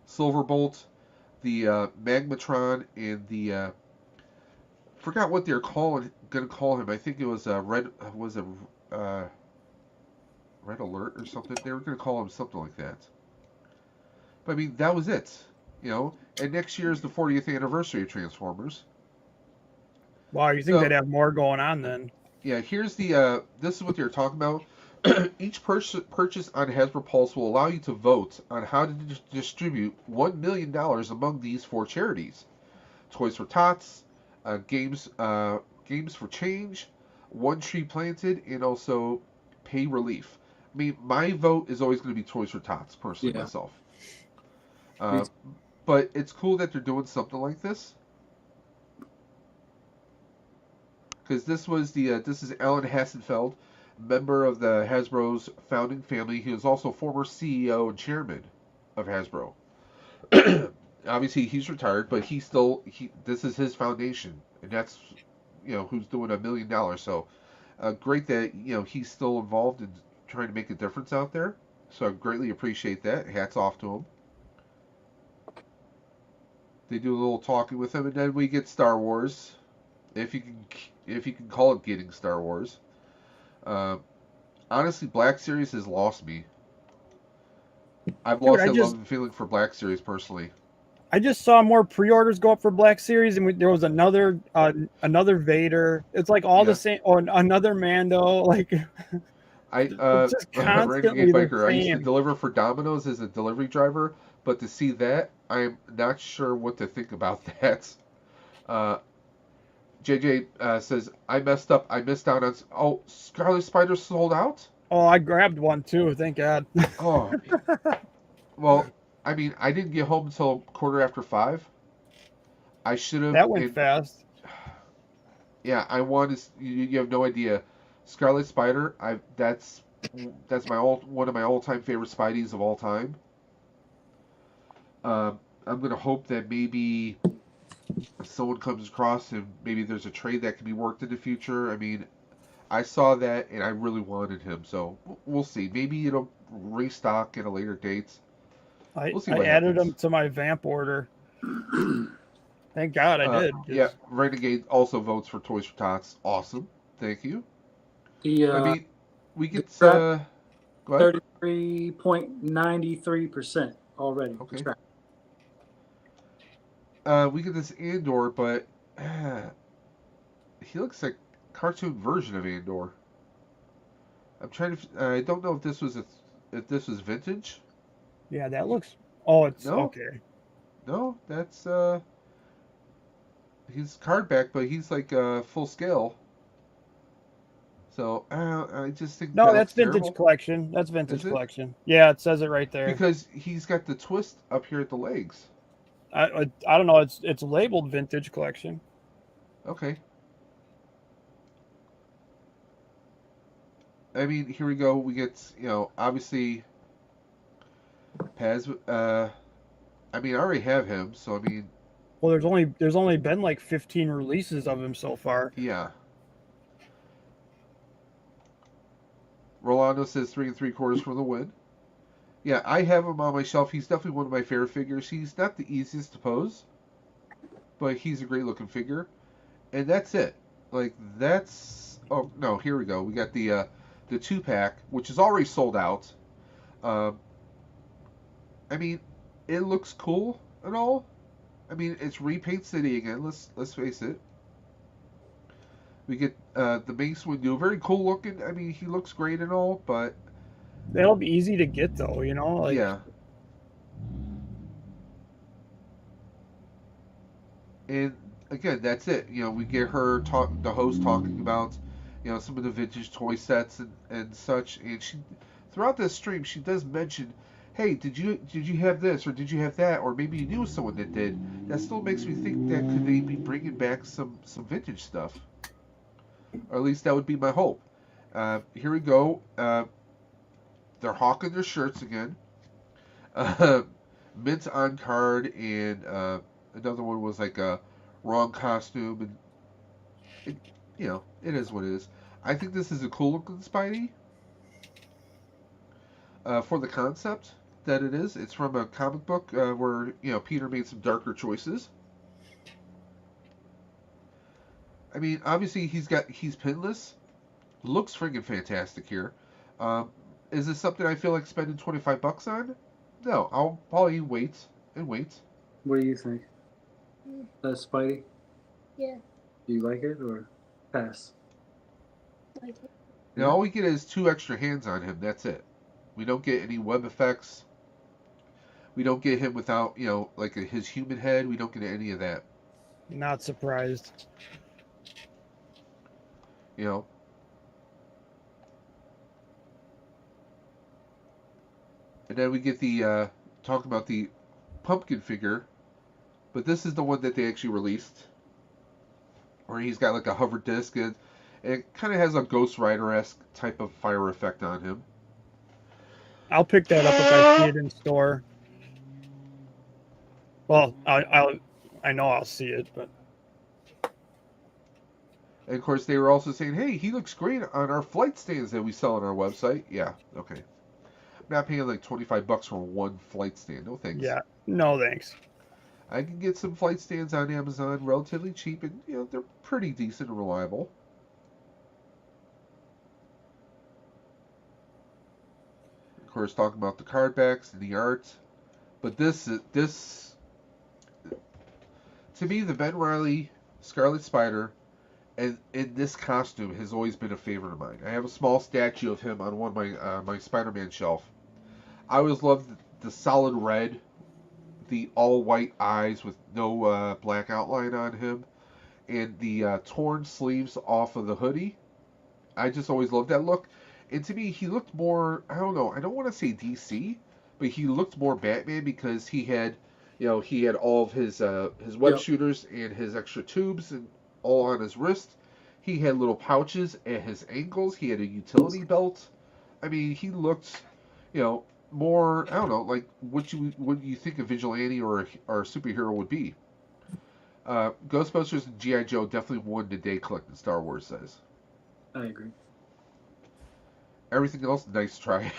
S1: Silverbolt, the Magmatron, and the forgot what they're gonna call him. I think it was Red was a Red Alert or something. They were gonna call him something like that. But I mean, that was it. And next year is the 40th anniversary of Transformers.
S2: Wow, you think they'd have more going on then?
S1: Yeah, here's the. This is what they're talking about. Each purchase on Hasbro Pulse will allow you to vote on how to distribute $1 million among these 4 charities: Toys for Tots, Games for Change, One Tree Planted, and also Pay Relief. I mean, my vote is always going to be Toys for Tots, personally, myself. But it's cool that they're doing something like this. Because this is Alan Hassenfeld, member of the Hasbro's founding family. He was also former CEO and chairman of Hasbro. Obviously, he's retired, but this is his foundation, and that's who's doing $1 million. So great that he's still involved in trying to make a difference out there. So I greatly appreciate that. Hats off to him. They do a little talking with him, and then we get Star Wars, if you can call it getting Star Wars. Honestly, Black Series has lost me. I've lost that love and feeling for Black Series personally.
S2: I just saw more pre-orders go up for Black Series, and there was another Vader. It's like all the same, or another Mando. Like
S1: it's just constantly Biker. I used to deliver for Domino's as a delivery driver, but to see that, I'm not sure what to think about that. JJ says, I messed up. I missed out on... Oh, Scarlet Spider sold out?
S2: Oh, I grabbed one too. Thank God.
S1: Oh. Well, I mean, I didn't get home until 5:15. I should have...
S2: That went fast.
S1: Yeah, I wanted... You have no idea. Scarlet Spider, that's one of my all-time favorite Spideys of all time. I'm going to hope that maybe... if someone comes across and maybe there's a trade that can be worked in the future. I mean, I saw that and I really wanted him, so we'll see. Maybe it'll restock at a later date.
S2: We'll see what happens. Added him to my Vamp order. Thank God I did.
S1: Yeah, Renegade also votes for Toys for Tots. Awesome. Thank you. I mean, we get
S3: 33.93% already.
S1: Okay. We get this Andor, but he looks like a cartoon version of Andor. I'm trying to. I don't know if this was vintage.
S2: Yeah, that looks. Oh, it's okay.
S1: No, that's he's card back, but he's like full scale. So I just think
S2: that's vintage terrible. Collection. That's vintage collection. Yeah, it says it right there.
S1: Because he's got the twist up here at the legs.
S2: I don't know. It's labeled vintage collection.
S1: Okay. I mean, here we go. We get obviously Paz. I mean, I already have him, so I mean.
S2: Well, there's only been like 15 releases of him so far.
S1: Yeah. Rolando says 3 3/4 for the win. Yeah, I have him on my shelf. He's definitely one of my favorite figures. He's not the easiest to pose, but he's a great looking figure. And that's it. Like, that's... Oh, no, here we go. We got the 2-pack, which is already sold out. I mean, it looks cool and all. I mean, it's Repaint City again. Let's face it. We get the Mace Windu. Very cool looking. I mean, he looks great and all, but...
S2: That'll be easy to get, though, Like...
S1: Yeah. And, again, that's it. We get her, the host, talking about, some of the vintage toy sets and such. And she, throughout this stream, she does mention, hey, did you have this, or did you have that, or maybe you knew someone that did. That still makes me think that could they be bringing back some vintage stuff. Or at least that would be my hope. Here we go. They're hawking their shirts again. Mint on card, and another one was like a wrong costume, and it is what it is. I think this is a cool looking Spidey. for the concept that it is. It's from a comic book where Peter made some darker choices. I mean, obviously he's pinless. Looks friggin' fantastic here. Is this something I feel like spending $25 on? No, I'll probably wait and wait.
S3: What do you think? That's Spidey?
S4: Yeah.
S3: Do you like it or pass?
S4: Like it.
S1: Now all we get is 2 extra hands on him. That's it. We don't get any web effects. We don't get him without, like his human head. We don't get any of that.
S2: Not surprised.
S1: And then we get the talk about the pumpkin figure, but this is the one that they actually released, where he's got like a hover disc, and it kind of has a Ghost Rider-esque type of fire effect on him.
S2: I'll pick that up if I see it in store. Well, I know I'll see it, but.
S1: And of course, they were also saying, "Hey, he looks great on our flight stands that we sell on our website." Yeah, okay. I'm not paying like $25 for one flight stand. No thanks.
S2: Yeah, no thanks.
S1: I can get some flight stands on Amazon relatively cheap, and they're pretty decent and reliable. Of course, talking about the card backs and the art, but this to me, the Ben Reilly Scarlet Spider, and in this costume, has always been a favorite of mine. I have a small statue of him on one of my Spider-Man shelf. I always loved the solid red, the all-white eyes with no black outline on him, and the torn sleeves off of the hoodie. I just always loved that look. And to me, he looked more, I don't know, I don't want to say DC, but he looked more Batman because he had, he had all of his web shooters and his extra tubes and all on his wrist. He had little pouches at his ankles. He had a utility belt. I mean, he looked, more, I don't know, like what you think a vigilante or a superhero would be. Ghostbusters and G.I. Joe definitely won the day collecting, Star Wars says.
S3: I agree.
S1: Everything else, nice try.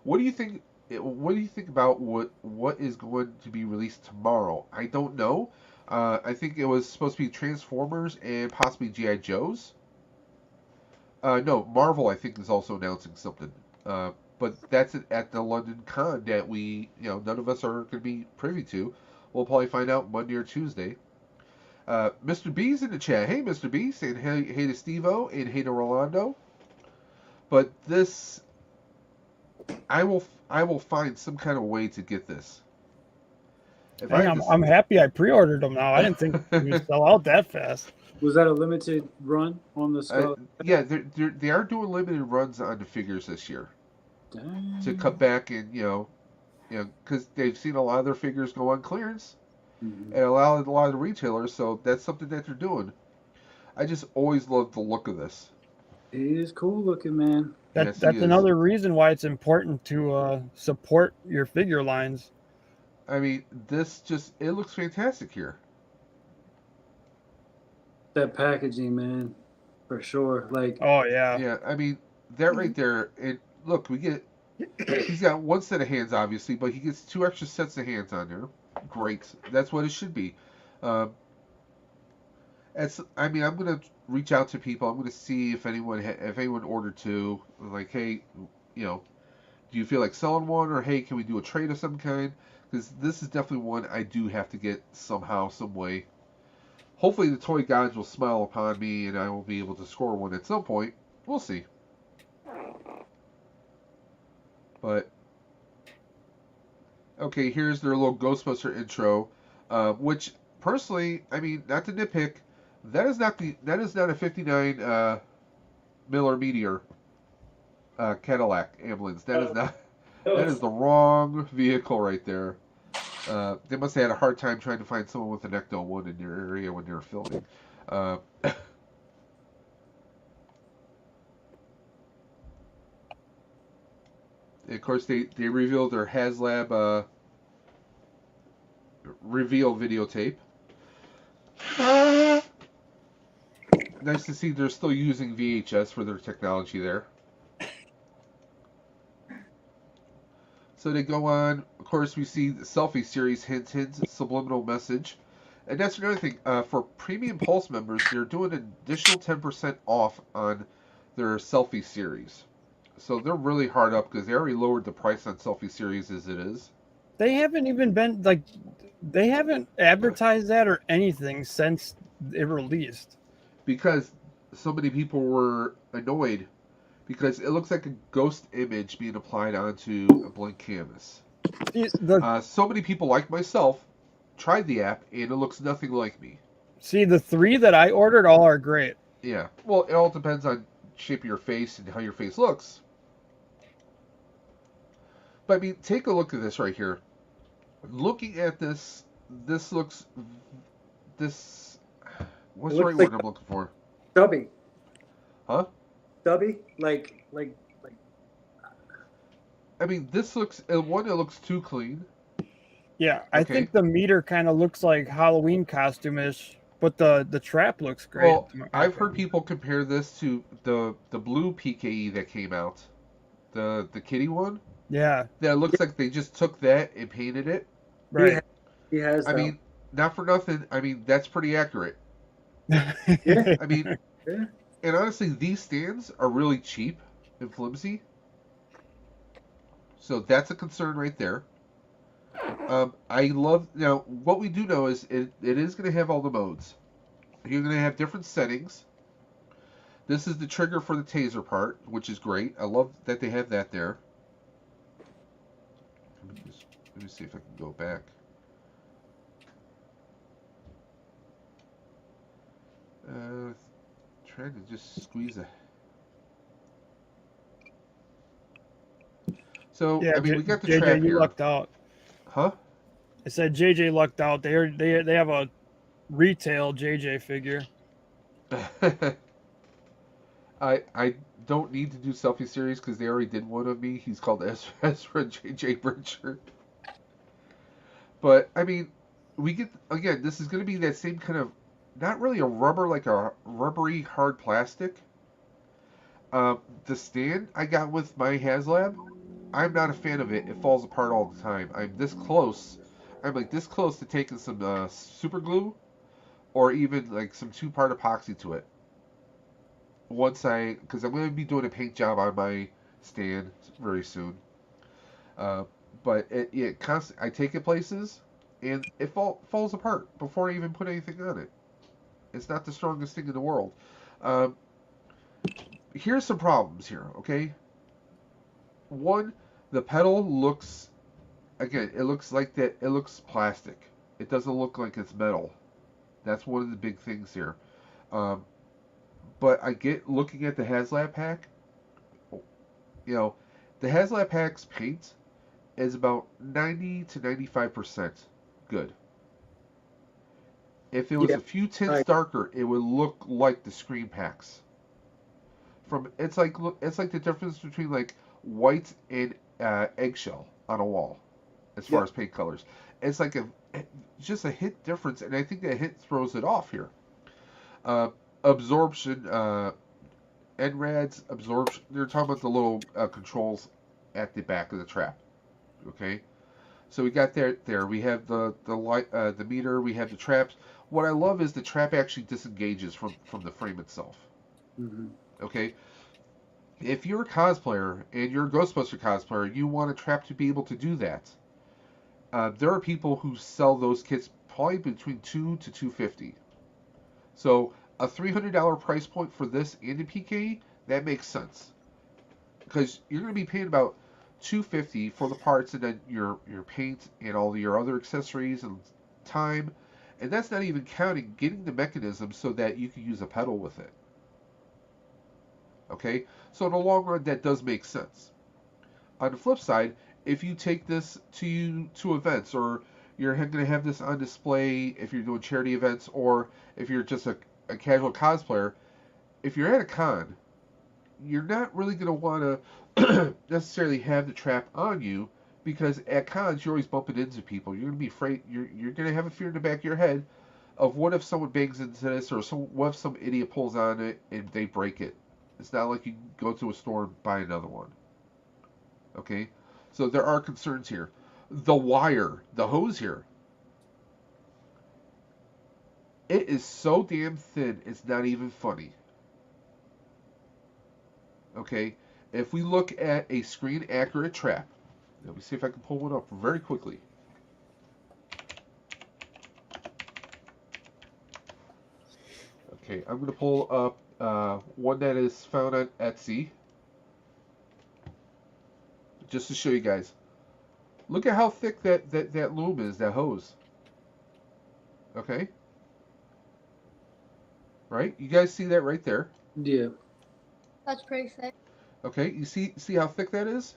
S1: What do you think? What do you think about what is going to be released tomorrow? I don't know. I think it was supposed to be Transformers and possibly G.I. Joes. No, Marvel I think is also announcing something. But that's at the London Con that we, none of us are going to be privy to. We'll probably find out Monday or Tuesday. Mr. B's in the chat. Hey, Mr. B, saying hey to Steve-O and hey to Rolando. But this, I will find some kind of way to get this.
S2: I'm happy I pre-ordered them now. I didn't think we would sell out that fast.
S3: Was that a limited run on the Scarlet?
S1: Yeah, they are doing limited runs on the figures this year.
S3: Dang.
S1: To cut back and because they've seen a lot of their figures go on clearance, and a lot of the retailers. So that's something that they're doing. I just always love the look of this.
S3: He is cool looking, man.
S2: That's another reason why it's important to support your figure lines.
S1: I mean, it looks fantastic here.
S3: That packaging, man, for sure. Like,
S2: oh yeah,
S1: yeah. I mean, that right there. Look, he's got one set of hands, obviously, but he gets 2 extra sets of hands on there. Great. That's what it should be. I'm gonna reach out to people. I'm gonna see if anyone ordered 2. Like, hey, do you feel like selling one, or hey, can we do a trade of some kind? Because this is definitely one I do have to get somehow, some way. Hopefully, the toy gods will smile upon me, and I will be able to score one at some point. We'll see. But okay, here's their little Ghostbuster intro, which personally, I mean, not to nitpick, that is not a 59 Miller Meteor Cadillac ambulance. That is the wrong vehicle right there. They must have had a hard time trying to find someone with an Ecto-1 in their area when they were filming. Of course, they revealed their HASLAB reveal videotape. Nice to see they're still using VHS for their technology there. So they go on. Of course, we see the selfie series, hint, hint, subliminal message. And that's another thing. For Premium Pulse members, they're doing an additional 10% off on their selfie series. So they're really hard up because they already lowered the price on selfie series as it is.
S2: They haven't even been like, they haven't advertised that or anything since it released.
S1: Because so many people were annoyed because it looks like a ghost image being applied onto a blank canvas. So many people like myself tried the app and it looks nothing like me.
S2: See, the 3 that I ordered all are great.
S1: Yeah, well, it all depends on shape of your face and how your face looks. But I mean, take a look at this right here. Looking at this, this looks, this, what's the right word I'm looking for?
S3: Stubby.
S1: Huh?
S3: Stubby? Like.
S1: I mean, this looks, one, it looks too clean.
S2: Yeah, I think the meter kind of looks like Halloween costume-ish, but the trap looks great.
S1: Well, I've heard people compare this to the blue PKE that came out, the kitty one.
S2: Yeah.
S1: That looks like they just took that and painted it.
S2: Right.
S3: He has.
S1: I mean, not for nothing. I mean, that's pretty accurate.
S2: Yeah.
S1: I mean, and honestly, these stands are really cheap and flimsy. So that's a concern right there. I love, now, what we do know is it is going to have all the modes. You're going to have different settings. This is the trigger for the taser part, which is great. I love that they have that there. Let me see if I can go back. Trying to just squeeze it. So, yeah, I mean, we got the
S2: JJ,
S1: trap
S2: you
S1: here.
S2: lucked out.
S1: Huh?
S2: I said JJ lucked out. They have a retail JJ figure.
S1: I don't need to do selfie series because they already did one of me. He's called Ezra JJ Bridger. But I mean, we get, again, this is going to be that same kind of, not really a rubber, like a rubbery hard plastic. The stand I got with my HASLAB, I'm not a fan of it. It falls apart all the time. I'm this close. I'm like this close to taking some super glue or even like some 2-part epoxy to it. Because I'm going to be doing a paint job on my stand very soon. But I take it places and it falls apart before I even put anything on it. It's not the strongest thing in the world. Here's some problems here, okay? One, the pedal looks, again, it looks like that, it looks plastic. It doesn't look like it's metal. That's one of the big things here. But I get, looking at the HASLAB pack, you know, the HASLAB pack's paint is about 90 to 95% good. If it was a few tints darker, it would look like the Scream packs. It's like the difference between like white and eggshell on a wall, as far as paint colors. It's like just a hint difference, and I think that hint throws it off here. Absorption, NRADs, absorption. They're talking about the little controls at the back of the trap. Okay, so we got there. We have the light, the meter. We have the traps. What I love is the trap actually disengages from the frame itself.
S3: Mm-hmm.
S1: Okay, if you're a cosplayer and you're a Ghostbuster cosplayer, you want a trap to be able to do that. There are people who sell those kits probably between $200 to $250. So a $300 price point for this and a PKE, that makes sense, because you're going to be paying about $250 for the parts and then your paint and all your other accessories and time, and that's not even counting getting the mechanism so that you can use a pedal with it. Okay, so in the long run, that does make sense. On the flip side, if you take this to events, or you're going to have this on display if you're doing charity events, or if you're just a casual cosplayer, if you're at a con, you're not really going to want to necessarily have the trap on you, because at cons you're always bumping into people. You're going to be afraid. You're going to have a fear in the back of your head of what if someone bangs into this, or what if some idiot pulls on it and they break it. It's not like you can go to a store and buy another one. Okay, So there are concerns here. The wire, the hose here, it is so damn thin, it's not even funny. Okay, if we look at a screen accurate trap, let me see if I can pull one up very quickly. Okay, I'm going to pull up one that is found on Etsy, just to show you guys. Look at how thick that loom is, that hose. Okay? Right? You guys see that right there?
S3: Yeah.
S4: That's pretty thick.
S1: Okay, you see how thick that is?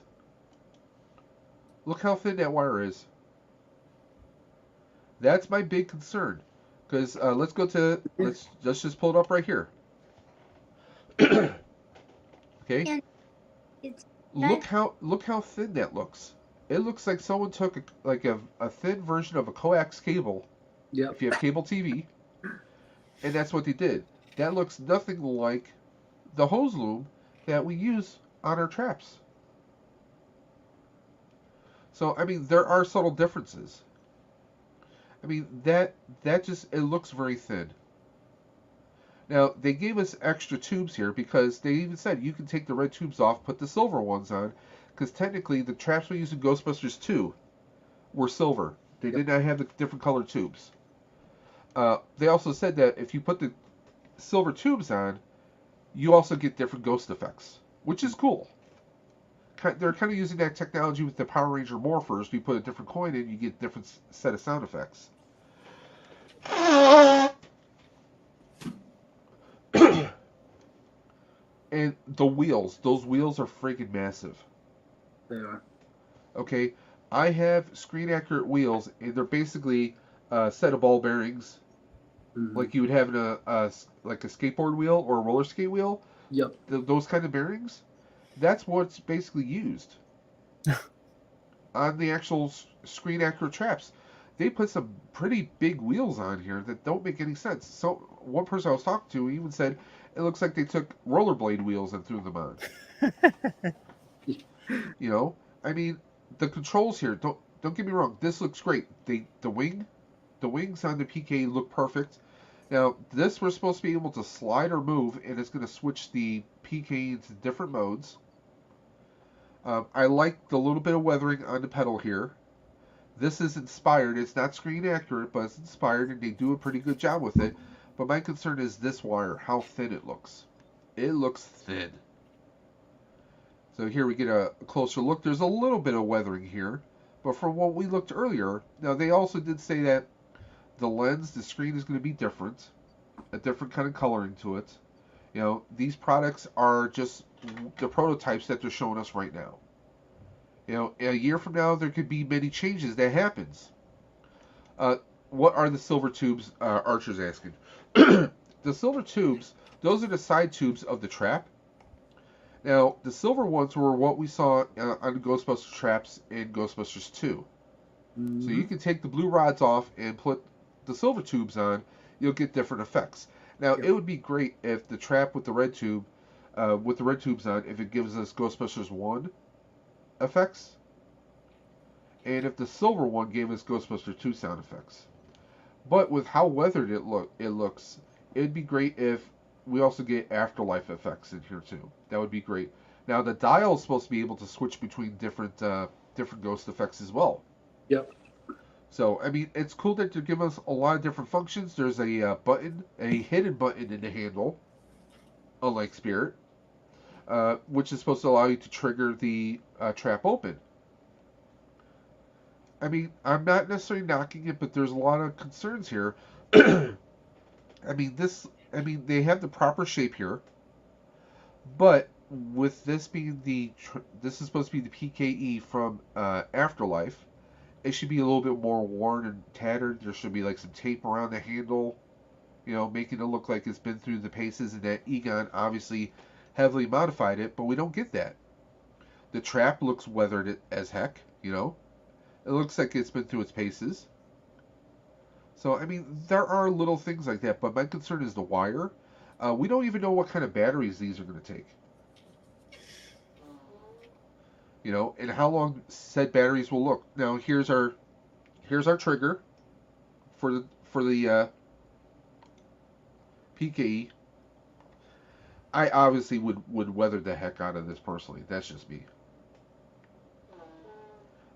S1: Look how thin that wire is. That's my big concern. Because let's go to let's just pull it up right here. Okay?
S4: And it's
S1: Look how thin that looks. It looks like someone took a thin version of a coax cable.
S3: Yeah.
S1: If you have cable TV, and that's what they did. That looks nothing like the hose loom that we use on our traps. So I mean, there are subtle differences. I mean, that just, it looks very thin. Now, they gave us extra tubes here because they even said you can take the red tubes off, put the silver ones on, because technically the traps we used in Ghostbusters 2 were silver. They did not have the different colored tubes. They also said that if you put the silver tubes on, you also get different ghost effects, which is cool. They're kind of using that technology with the Power Ranger morphers. You put a different coin in, you get a different set of sound effects. And the wheels, those wheels are freaking massive.
S3: They are.
S1: Okay, I have screen accurate wheels, and they're basically a set of ball bearings, like you would have in like a skateboard wheel or a roller skate wheel.
S3: Yep.
S1: Those kind of bearings. That's what's basically used on the actual screen accurate traps. They put some pretty big wheels on here that don't make any sense. So one person I was talking to even said it looks like they took rollerblade wheels and threw them on. You know, I mean, the controls here, don't get me wrong, this looks great. The wings on the PK look perfect. Now, this we're supposed to be able to slide or move, and it's going to switch the PK into different modes. I like the little bit of weathering on the pedal here. This is inspired. It's not screen accurate, but it's inspired, and they do a pretty good job with it. But my concern is this wire, how thin it looks. It looks thin. So here we get a closer look. There's a little bit of weathering here, but from what we looked earlier, now they also did say that the lens, the screen is going to be different, a different kind of coloring to it. You know, these products are just the prototypes that they're showing us right now. You know, a year from now, there could be many changes that happens. What are the silver tubes? Archer's asking. The silver tubes, those are the side tubes of the trap. Now, the silver ones were what we saw on the Ghostbusters traps in Ghostbusters 2. So you can take the blue rods off and put the silver tubes on. You'll get different effects. Now, it would be great if the trap with the red tube, with the red tubes on, if it gives us Ghostbusters 1 effects, and if the silver one gave us Ghostbusters 2 sound effects. But with how weathered it looks, it'd be great if we also get afterlife effects in here too. That would be great. Now the dial is supposed to be able to switch between different ghost effects as well.
S3: Yep.
S1: So I mean, it's cool that they're giving us a lot of different functions. There's a button, a hidden button in the handle, unlike Spirit, which is supposed to allow you to trigger the trap open. I mean, I'm not necessarily knocking it, but there's a lot of concerns here. I mean, they have the proper shape here, but with this being this is supposed to be the PKE from Afterlife, it should be a little bit more worn and tattered. There should be like some tape around the handle, you know, making it look like it's been through the paces, and that Egon obviously heavily modified it, but we don't get that. The trap looks weathered as heck, you know. It looks like it's been through its paces. So, I mean, there are little things like that, but my concern is the wire. We don't even know what kind of batteries these are going to take. and how long said batteries will look. Now here's our trigger for the PKE. I obviously would weather the heck out of this personally. That's just me.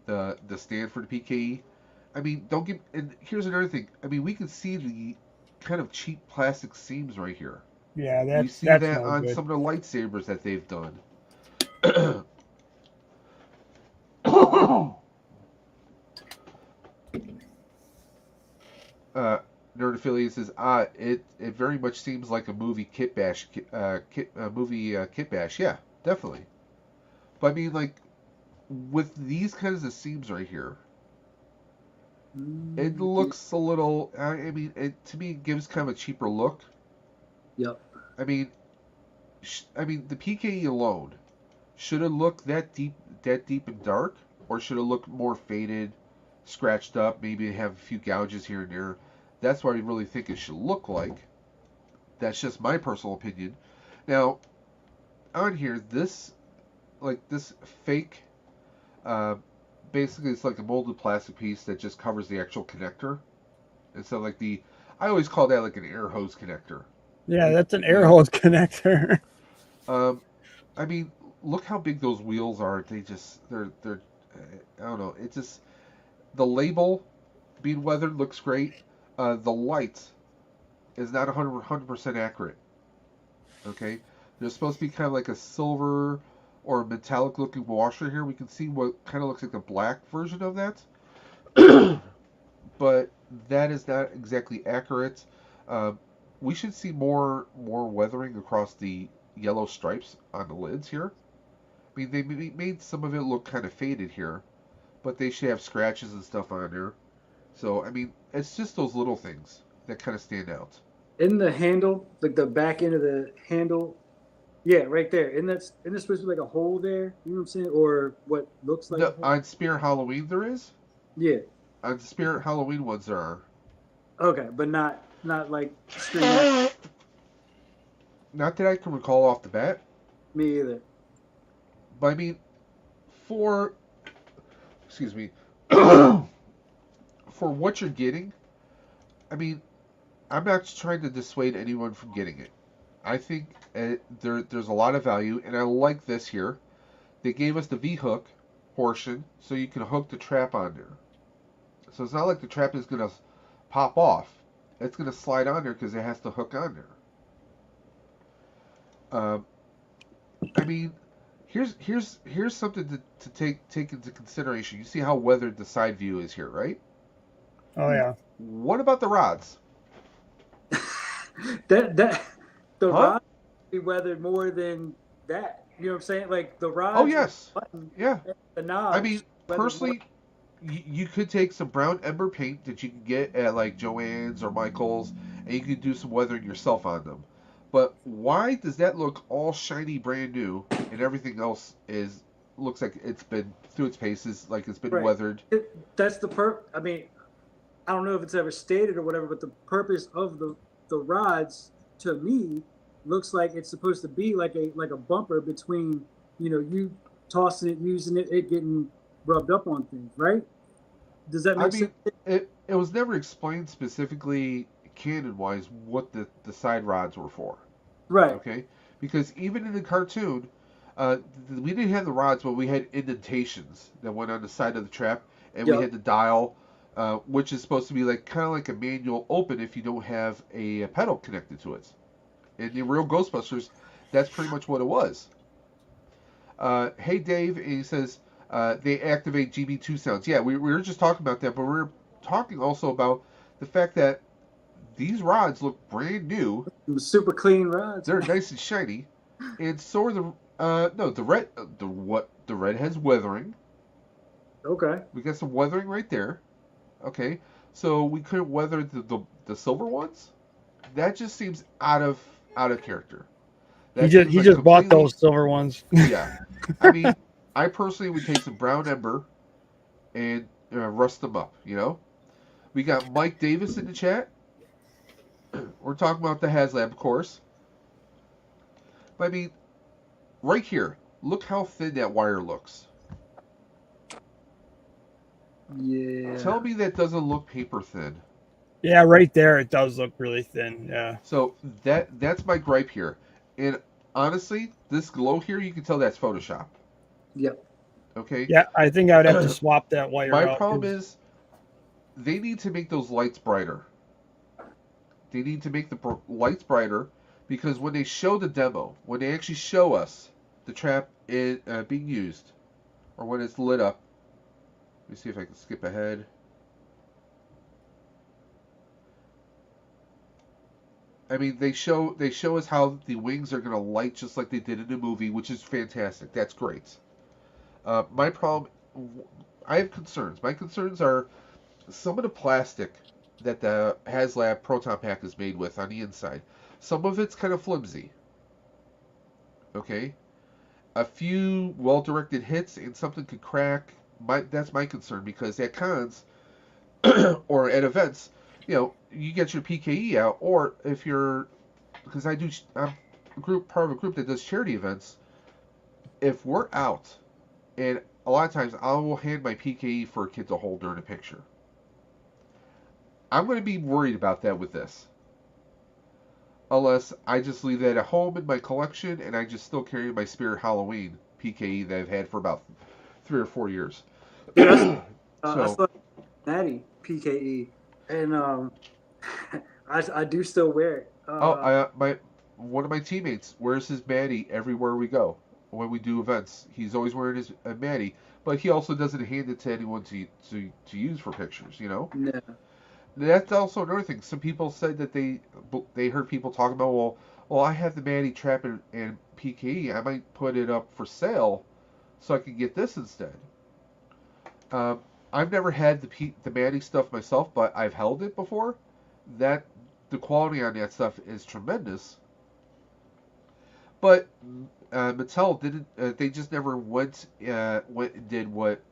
S1: The stand for the PKE. I mean, don't give. And here's another thing. I mean, we can see the kind of cheap plastic seams right here.
S2: Yeah,
S1: we see
S2: that's
S1: that
S2: no
S1: on
S2: good.
S1: some of the lightsabers that they've done. Nerd Affiliate says, it very much seems like a movie kit bash. Kit bash. Yeah, definitely. But I mean, like, with these kinds of seams right here, it looks a little. I mean, to me, it gives kind of a cheaper look.
S3: Yep.
S1: I mean, the PKE alone, should it look that deep and dark, or should it look more faded, scratched up, maybe have a few gouges here and there? That's what I really think it should look like. That's just my personal opinion. Now, on here, this fake, basically it's like a molded plastic piece that just covers the actual connector. And so I always call that like an air hose connector.
S2: Yeah, that's an air hose connector.
S1: I mean, look how big those wheels are. They're I don't know. It's just the label being weathered looks great. The light is not 100% accurate. Okay, there's supposed to be kind of like a silver or metallic looking washer here. We can see what kind of looks like the black version of that, but that is not exactly accurate. We should see more weathering across the yellow stripes on the lids here. I mean, they made some of it look kind of faded here, but they should have scratches and stuff on there. So, I mean, it's just those little things that kind of stand out.
S3: In the handle, like the back end of the handle, yeah, right there. Isn't there supposed to be like a hole there? You know what I'm saying? Or what looks like a hole?
S1: On Spirit Halloween there is?
S3: Yeah.
S1: On Spirit Halloween ones there are.
S3: Okay, but not like straight.
S1: Not that I can recall off the bat.
S3: Me either.
S1: But I mean, excuse me, for what you're getting, I mean, I'm not trying to dissuade anyone from getting it. I think there's a lot of value, and I like this here. They gave us the V-hook portion, so you can hook the trap on there. So it's not like the trap is going to pop off. It's going to slide on there because it has to hook on there. I mean, here's something to take into consideration. You see how weathered the side view is here, right?
S2: Oh yeah.
S1: What about the rods?
S3: the rods be weathered more than that. You know what I'm saying? Like the rods.
S1: Oh yes. Yeah.
S3: The knobs.
S1: I mean, personally, you could take some brown ember paint that you can get at like Joann's or Michael's, and you could do some weathering yourself on them. But why does that look all shiny, brand new, and everything else looks like it's been through its paces, like it's been weathered?
S3: That's the I mean, I don't know if it's ever stated or whatever, but the purpose of the rods to me looks like it's supposed to be like a bumper between you tossing it, using it, getting rubbed up on things, right? Does that make sense?
S1: It was never explained specifically canon wise what the side rods were for.
S3: Right.
S1: Okay. Because even in the cartoon, we didn't have the rods, but we had indentations that went on the side of the trap, and we had the dial, which is supposed to be kind of like a manual open if you don't have a pedal connected to it. In the real Ghostbusters, that's pretty much what it was. Hey Dave, and he says they activate GB2 sounds. Yeah, we were just talking about that, but we were talking also about the fact that these rods look brand new.
S3: Super clean rods.
S1: They're nice and shiny, and so are the red. The red has weathering.
S3: Okay.
S1: We got some weathering right there. Okay, so we couldn't weather the silver ones. That just seems out of character.
S2: He just bought those silver ones.
S1: Yeah, I mean, I personally would take some brown ember and rust them up. We got Mike Davis in the chat. We're talking about the HASLAB, of course. But I mean, right here, look how thin that wire looks.
S3: Yeah.
S1: Tell me that doesn't look paper thin.
S2: Yeah, right there it does look really thin. Yeah.
S1: So that's my gripe here. And honestly, this glow here, you can tell that's Photoshop.
S3: Yep.
S1: Okay.
S2: Yeah, I think I'd have to swap that wire
S1: My
S2: out.
S1: problem is they need to make those lights brighter. They need to make the lights brighter because when they show the demo, when they actually show us the trap being used, or when it's lit up, let me see if I can skip ahead. I mean, they show us how the wings are going to light just like they did in the movie, which is fantastic. That's great. My problem, I have concerns. My concerns are some of the plastic that the HASLAB proton pack is made with on the inside. Some of it's kind of flimsy. Okay, a few well-directed hits and something could crack. That's my concern because at cons or at events, you get your PKE out, or if you're, because I'm part of a group that does charity events. If we're out, and a lot of times I will hand my PKE for a kid to hold during a picture. I'm going to be worried about that with this. Unless I just leave that at home in my collection and I just still carry my Spirit Halloween PKE that I've had for about 3 or 4 years.
S3: Yeah, I still Natty PKE, and I do still wear it.
S1: One of my teammates wears his Maddie everywhere we go when we do events. He's always wearing his Maddie, but he also doesn't hand it to anyone to use for pictures.
S3: No.
S1: That's also another thing. Some people said that they heard people talking about, well, I have the Maddie Trap and PKE. I might put it up for sale so I can get this instead. I've never had the Maddie stuff myself, but I've held it before. The quality on that stuff is tremendous. But Mattel didn't. They just never went and did what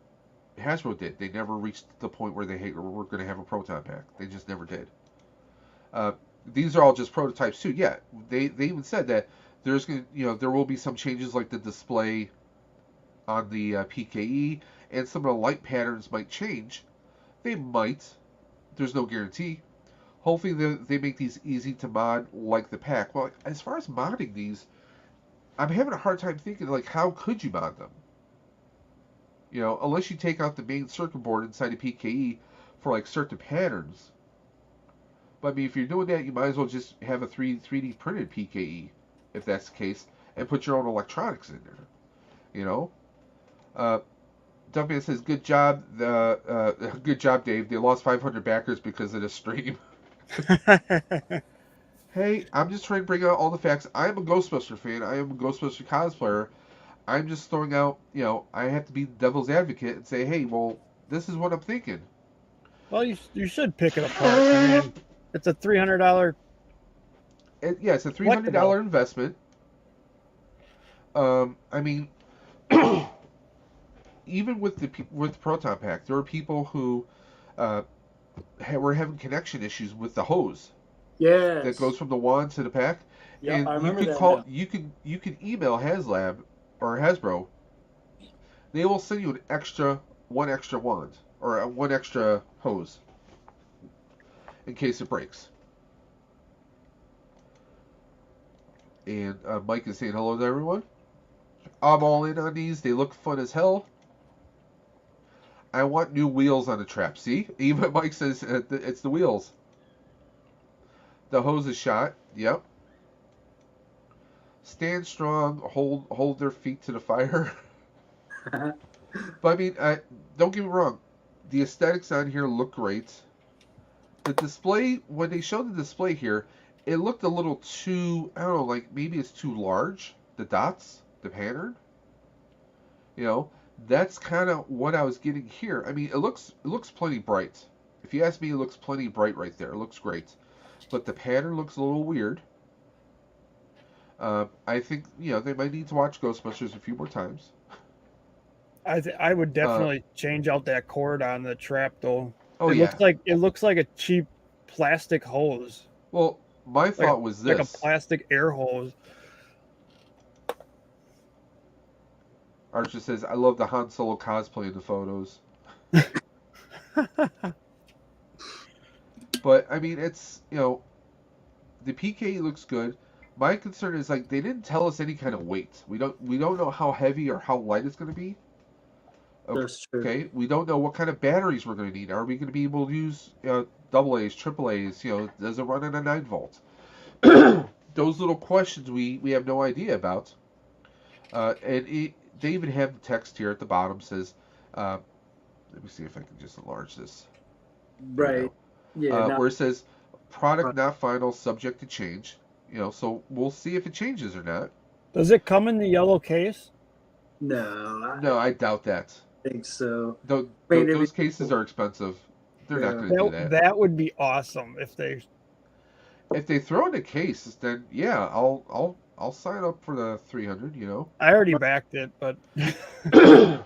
S1: Hasbro did. They never reached the point where they were going to have a proton pack. They just never did. These are all just prototypes too. Yeah, they even said that there will be some changes like the display on the PKE, and some of the light patterns might change. They might. There's no guarantee. Hopefully they make these easy to mod like the pack. Well, as far as modding these, I'm having a hard time thinking, like, how could you mod them? Unless you take out the main circuit board inside a PKE for, like, certain patterns. But, I mean, if you're doing that, you might as well just have a 3D printed PKE, if that's the case, and put your own electronics in there. Dumpman says, good job, good job, Dave. They lost 500 backers because of the stream. Hey, I'm just trying to bring out all the facts. I am a Ghostbuster fan. I am a Ghostbuster cosplayer. I'm just throwing out, I have to be devil's advocate and say, hey, well, this is what I'm thinking.
S2: Well, you should pick it apart. I mean, it's a $300.
S1: Yeah, it's a $300 investment. I mean, even with the Proton Pack, there are people who were having connection issues with the hose.
S3: Yeah.
S1: That goes from the wand to the pack.
S3: Yeah,
S1: and
S3: I remember
S1: you can
S3: that
S1: call
S3: now.
S1: you can email HasLab or Hasbro. They will send you one extra wand or one extra hose in case it breaks. And Mike is saying hello to everyone. I'm all in on these. They look fun as hell. I want new wheels on the trap. See? Even Mike says it's the wheels. The hose is shot. Yep. Stand strong. Hold their feet to the fire. But I mean, don't get me wrong. The aesthetics on here look great. The display, when they showed the display here, it looked a little too, I don't know, like maybe it's too large. The dots, the pattern. That's kind of what I was getting here. I mean, it looks plenty bright. If you ask me, it looks plenty bright right there. It looks great. But the pattern looks a little weird. I think, they might need to watch Ghostbusters a few more times.
S2: I would definitely change out that cord on the trap, though.
S1: Oh,
S2: it looks like a cheap plastic hose.
S1: Well, my thought was this.
S2: Like a plastic air hose.
S1: Archer says, I love the Han Solo cosplay in the photos. But I mean, it's the PKE looks good. My concern is like they didn't tell us any kind of weight. We don't know how heavy or how light it's going to be.
S3: That's true.
S1: Okay, we don't know what kind of batteries we're going to need. Are we going to be able to use double A's, triple A's? Does it run on a 9 volt? Those little questions we have no idea about. They even have the text here at the bottom says, let me see if I can just enlarge this.
S3: Right. Yeah.
S1: Where it says product not final, subject to change. So we'll see if it changes or not.
S2: Does it come in the yellow case?
S3: No,
S1: I doubt that.
S3: I think so.
S1: Those cases are expensive. They're not going to do that.
S2: That would be awesome if they
S1: throw in a case. Then yeah, I'll sign up for the 300.
S2: I already backed it, but
S3: yeah,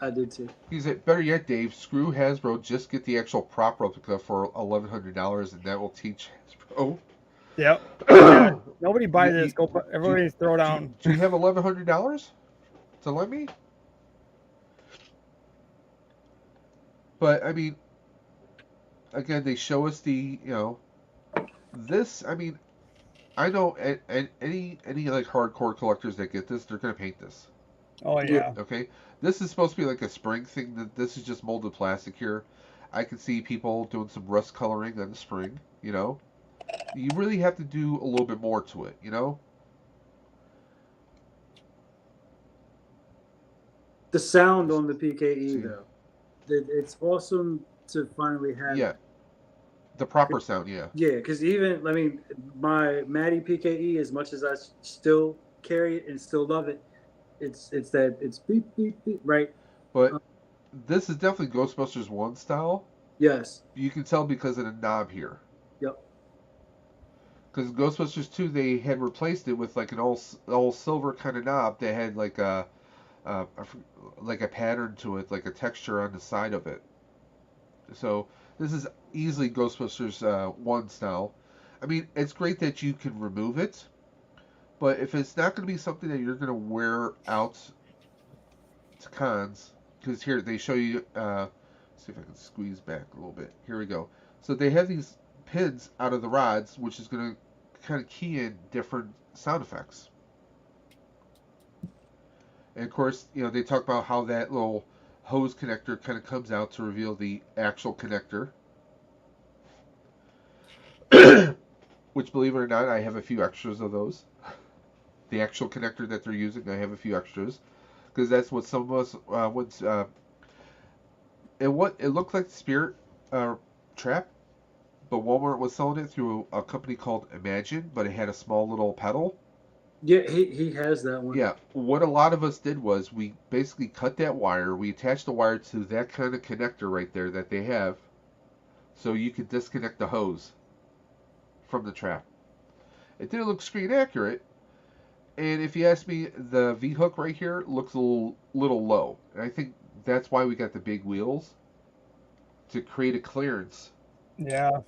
S3: I did too.
S1: He's better yet, Dave. Screw Hasbro. Just get the actual prop replica for $1,100, and that will teach Hasbro.
S2: Yep. Yeah, nobody buy this. Everybody throw down.
S1: Do you have $1,100 to lend me? But I mean, again, they show us the this. I mean, I know any like hardcore collectors that get this, they're gonna paint this.
S2: Oh yeah.
S1: Okay. This is supposed to be like a spring thing. This is just molded plastic here. I can see people doing some rust coloring on the spring. You really have to do a little bit more to it.
S3: The sound on the PKE though, it's awesome to finally have.
S1: Yeah. The proper sound, yeah.
S3: Yeah, because my Matty PKE, as much as I still carry it and still love it, it's beep beep beep, right?
S1: But this is definitely Ghostbusters 1 style.
S3: Yes.
S1: You can tell because of the knob here.
S3: Yep.
S1: Because Ghostbusters 2, they had replaced it with like an all silver kind of knob that had like a pattern to it, like a texture on the side of it. So this is easily Ghostbusters 1 style. I mean, it's great that you can remove it, but if it's not going to be something that you're going to wear out to cons, because here they show you, see if I can squeeze back a little bit. Here we go. So they have these pins out of the rods, which is going to kind of key in different sound effects. And of course, they talk about how that little hose connector kind of comes out to reveal the actual connector. Which, believe it or not, I have a few extras of those. The actual connector that they're using, I have a few extras. Because that's what some of us it looked like the Spirit trap, but Walmart was selling it through a company called Imagine, but it had a small little pedal.
S3: Yeah, he has that one.
S1: Yeah, what a lot of us did was we basically cut that wire, we attached the wire to that kind of connector right there that they have, so you could disconnect the hose from the trap. It didn't look screen accurate, and if you ask me, the V-hook right here looks a little low, and I think that's why we got the big wheels, to create a clearance.
S2: Yeah.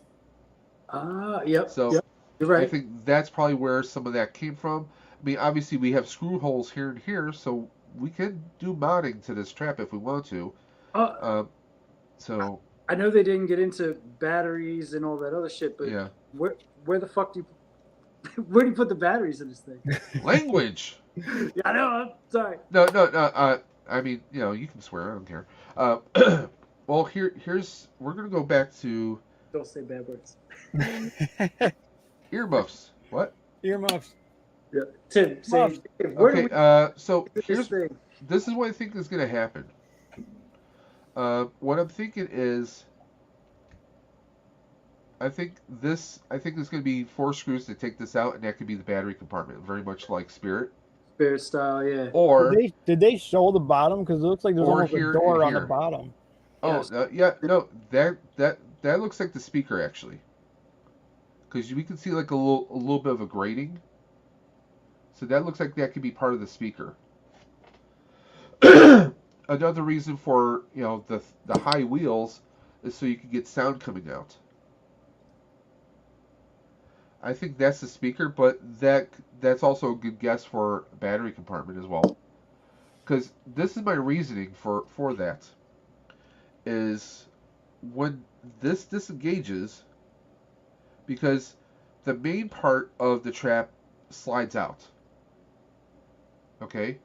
S3: Yep.
S1: So
S3: yep. You're right.
S1: I think that's probably where some of that came from. I mean, obviously we have screw holes here and here, so we can do modding to this trap if we want to. So
S3: I know they didn't get into batteries and all that other shit, but
S1: yeah.
S3: Where the fuck where do you put the batteries in this thing?
S1: Language.
S3: Yeah, I know. I'm sorry.
S1: No. I mean, you can swear. I don't care. Well, we're gonna go back to.
S3: Don't say bad words.
S1: Earmuffs. What?
S2: Earmuffs.
S3: Yeah. Tim, say,
S1: okay. So this is what I think is gonna happen. What I'm thinking is. I think there's going to be 4 screws to take this out, and that could be the battery compartment, very much like Spirit.
S3: Spirit style, yeah.
S1: Or
S2: did they show the bottom? Because it looks like there's almost a door on the bottom.
S1: Oh, yeah, no, that looks like the speaker actually, because we can see like a little bit of a grating. So that looks like that could be part of the speaker. Another reason for the high wheels is so you can get sound coming out. I think that's the speaker, but that's also a good guess for battery compartment as well. Because this is my reasoning for that. Is when this disengages, because the main part of the trap slides out. Okay?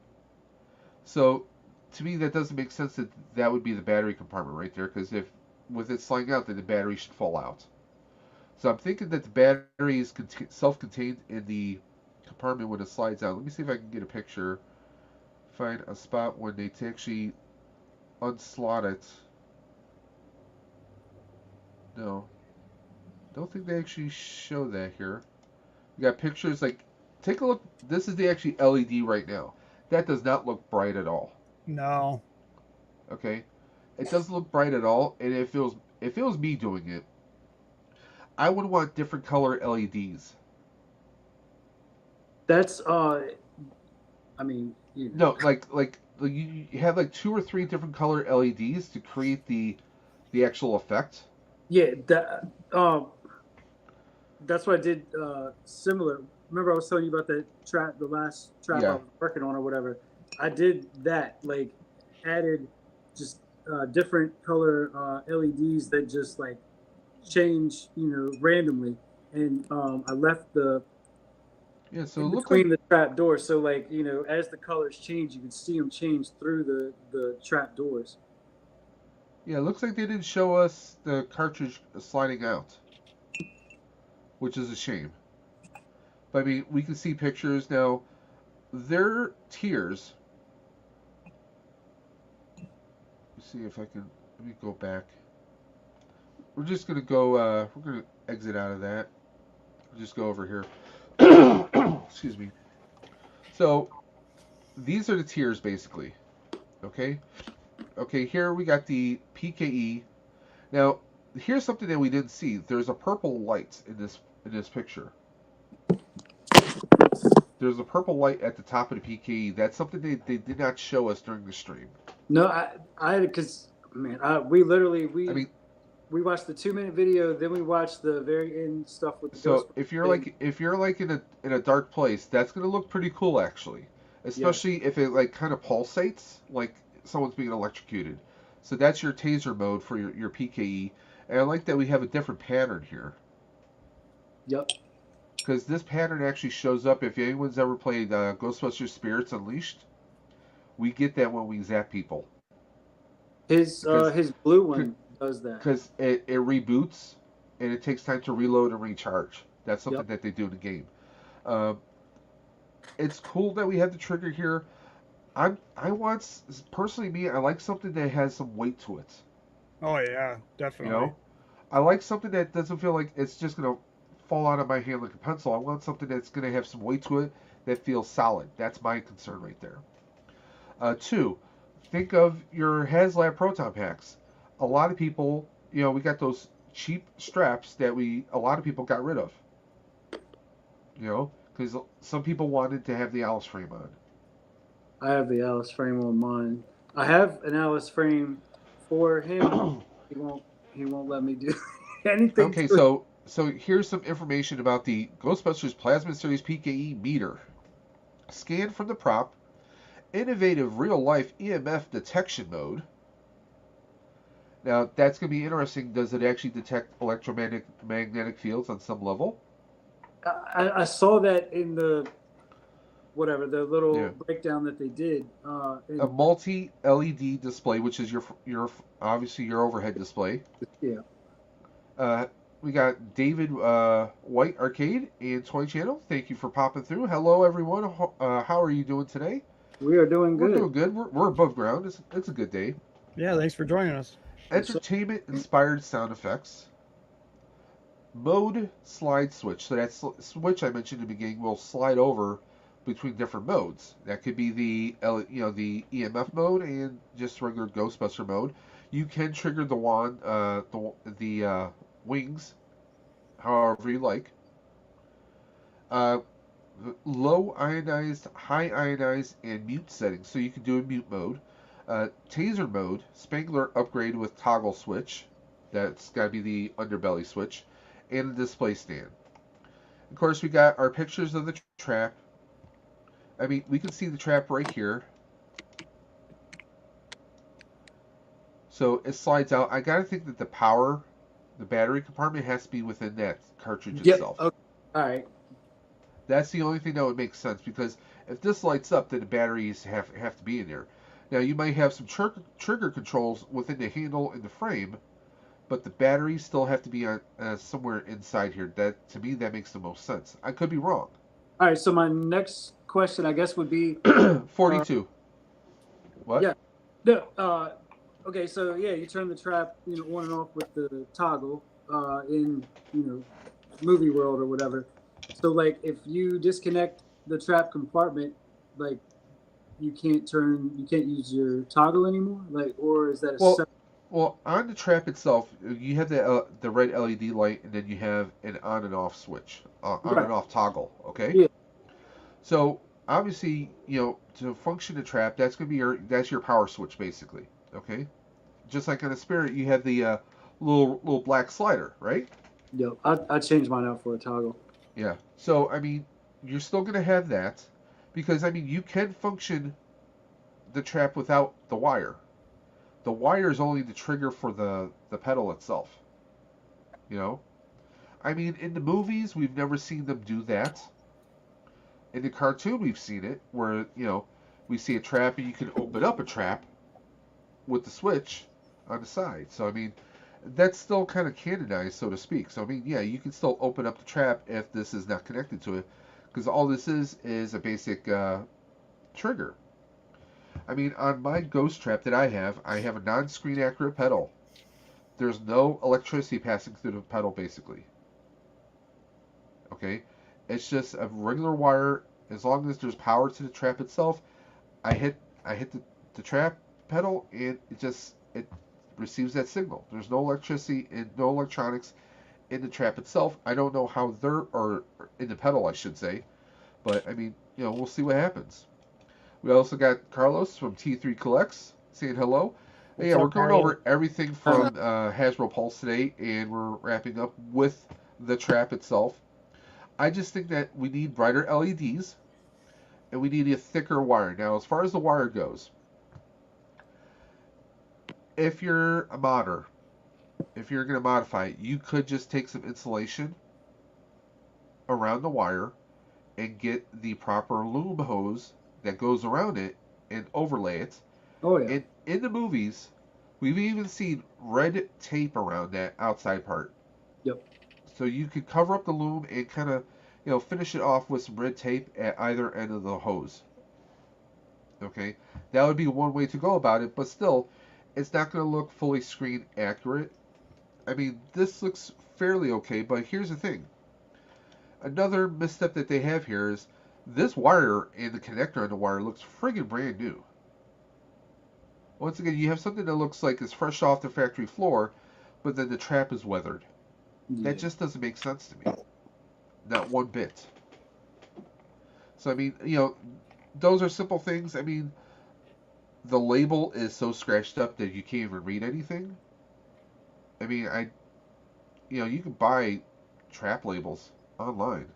S1: So, to me, that doesn't make sense that that would be the battery compartment right there, because if with it sliding out, then the battery should fall out. So I'm thinking that the battery is self-contained in the compartment when it slides out. Let me see if I can get a picture. Find a spot when they actually unslot it. No. Don't think they actually show that here. You got pictures like, take a look. This is the actually LED right now. That does not look bright at all.
S2: No.
S1: Okay, it doesn't look bright at all, and if it was me doing it, I would want different color LEDs.
S3: That's I mean, you know.
S1: No, like you have like 2 or 3 different color LEDs to create the actual effect.
S3: Yeah, that's what I did similar. Remember I was telling you about that trap, the last trap I was working on or whatever. I did that, like added just different color LEDs that just like change, randomly. And I left the
S1: So
S3: in
S1: it looked
S3: between
S1: like
S3: the trap doors. So like, as the colors change, you can see them change through the trap doors.
S1: it looks like they didn't show us the cartridge sliding out, which is a shame. But I mean, we can see pictures now. Their tiers. Let's see if I can. Let me go back. We're just gonna go. We're gonna exit out of that. Just go over here. Excuse me. So these are the tiers basically. Okay. Okay. Here we got the PKE. Now here's something that we didn't see. There's a purple light in this picture. There's a purple light at the top of the PKE. That's something they did not show us during the stream.
S3: No, I because man, we literally
S1: I mean,
S3: we watched the 2-minute video, then we watched the very end stuff with the
S1: so
S3: Ghostbusters
S1: if you're like in a dark place, that's gonna look pretty cool actually, especially if it like kind of pulsates like someone's being electrocuted. So that's your taser mode for your PKE, and I like that we have a different pattern here.
S3: Yep.
S1: Because this pattern actually shows up if anyone's ever played Ghostbusters Spirits Unleashed. We get that when we zap people.
S3: His blue one does that.
S1: Because it reboots and it takes time to reload and recharge. That's something that they do in the game. It's cool that we have the trigger here. I want, personally me, I like something that has some weight to it.
S2: Oh yeah, definitely.
S1: I like something that doesn't feel like it's just gonna fall out of my hand like a pencil. I want something that's gonna have some weight to it that feels solid. That's my concern right there. 2, think of your HASLAB proton packs. A lot of people, we got those cheap straps that a lot of people got rid of. Because some people wanted to have the Alice frame on.
S3: I have the Alice frame on mine. I have an Alice frame for him. He won't let me do anything.
S1: Okay, so here's some information about the Ghostbusters Plasma Series PKE meter. Scan from the prop. Innovative real-life EMF detection mode. Now, that's going to be interesting. Does it actually detect electromagnetic fields on some level?
S3: I saw that in the little breakdown that they did.
S1: A multi-LED display, which is your obviously your overhead display.
S3: Yeah.
S1: We got David White Arcade and Toy Channel. Thank you for popping through. Hello, everyone. How are you doing today?
S3: We are doing good.
S1: We're doing good. We're above ground. It's a good day.
S2: Yeah, thanks for joining us.
S1: Entertainment-inspired sound effects. Mode slide switch. So that switch I mentioned in the beginning will slide over between different modes. That could be the EMF mode and just regular Ghostbuster mode. You can trigger the wand, the wings, however you like. Low ionized, high ionized, and mute settings. So you can do a mute mode. Taser mode, Spangler upgrade with toggle switch. That's got to be the underbelly switch. And a display stand. Of course, we got our pictures of the trap. I mean, we can see the trap right here. So it slides out. I gotta think that the battery compartment has to be within that cartridge
S3: Yep.
S1: itself.
S3: Okay. All right.
S1: That's the only thing that would make sense, because if this lights up, then the batteries have to be in there. Now you might have some trigger controls within the handle and the frame, but the batteries still have to be on somewhere inside here. That, to me, that makes the most sense. I could be wrong.
S3: All right. So my next question, I guess, would be
S1: 42. What?
S3: yeah. No. Okay. So yeah, you turn the trap, on and off with the toggle in movie world or whatever. So like, if you disconnect the trap compartment, like you can't use your toggle anymore. Like, or is that a separate?
S1: Well, on the trap itself, you have the red LED light, and then you have an on and off switch, on
S3: Right.
S1: and off toggle. Okay.
S3: Yeah.
S1: So obviously, to function the trap, that's your power switch basically. Okay. Just like on a Spirit, you have the little black slider, right?
S3: Yep. I changed mine out for a toggle.
S1: Yeah. So I mean, you're still gonna have that, because I mean, you can function the trap without the wire. The wire is only the trigger for the pedal itself. I mean, in the movies, we've never seen them do that. In the cartoon, we've seen it where, we see a trap and you can open up a trap with the switch on the side. So, I mean, that's still kind of canonized, so to speak. So, I mean, yeah, you can still open up the trap if this is not connected to it, because all this is a basic trigger. I mean, on my ghost trap that I have a non-screen accurate pedal. There's no electricity passing through the pedal, basically. Okay? It's just a regular wire. As long as there's power to the trap itself, I hit the trap pedal, and it receives that signal. There's no electricity and no electronics in the trap itself. I don't know how or in the pedal, I should say. But, I mean, we'll see what happens. We also got Carlos from T3 Collects saying hello. Yeah, we're going over everything from Hasbro Pulse today, and we're wrapping up with the trap itself. I just think that we need brighter LEDs, and we need a thicker wire. Now, as far as the wire goes, if you're a modder, if you're going to modify it, you could just take some insulation around the wire and get the proper loom hose that goes around it and overlay it.
S3: Oh yeah.
S1: And in the movies, we've even seen red tape around that outside part.
S3: Yep.
S1: So you could cover up the loom and kind of, finish it off with some red tape at either end of the hose. Okay, that would be one way to go about it, but still, it's not going to look fully screen accurate. I mean, this looks fairly okay, but here's the thing. Another misstep that they have here is this wire and the connector on the wire looks friggin' brand new. Once again, you have something that looks like it's fresh off the factory floor, but then the trap is weathered.
S3: Yeah.
S1: That just doesn't make sense to me. Not one bit. So, I mean, those are simple things. I mean, the label is so scratched up that you can't even read anything. I mean, you can buy trap labels online.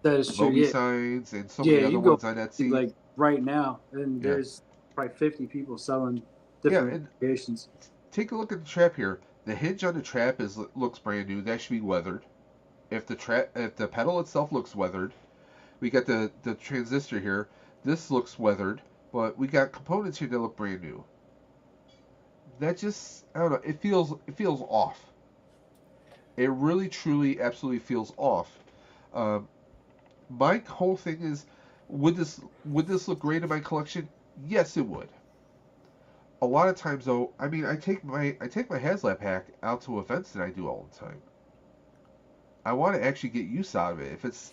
S3: That is true.
S1: Movie
S3: Yeah.
S1: signs and so many other ones on Etsy.
S3: Like right now, and there's probably 50 people selling different variations.
S1: Take a look at the trap here. The hinge on the trap looks brand new. That should be weathered. If the pedal itself looks weathered, we got the transistor here. This looks weathered, but we got components here that look brand new. That just, I don't know. It feels off. It really, truly, absolutely feels off. My whole thing is, would this look great in my collection? Yes, it would. A lot of times, though, I mean, I take my HASLAB pack out to events that I do all the time. I want to actually get use out of it. If it's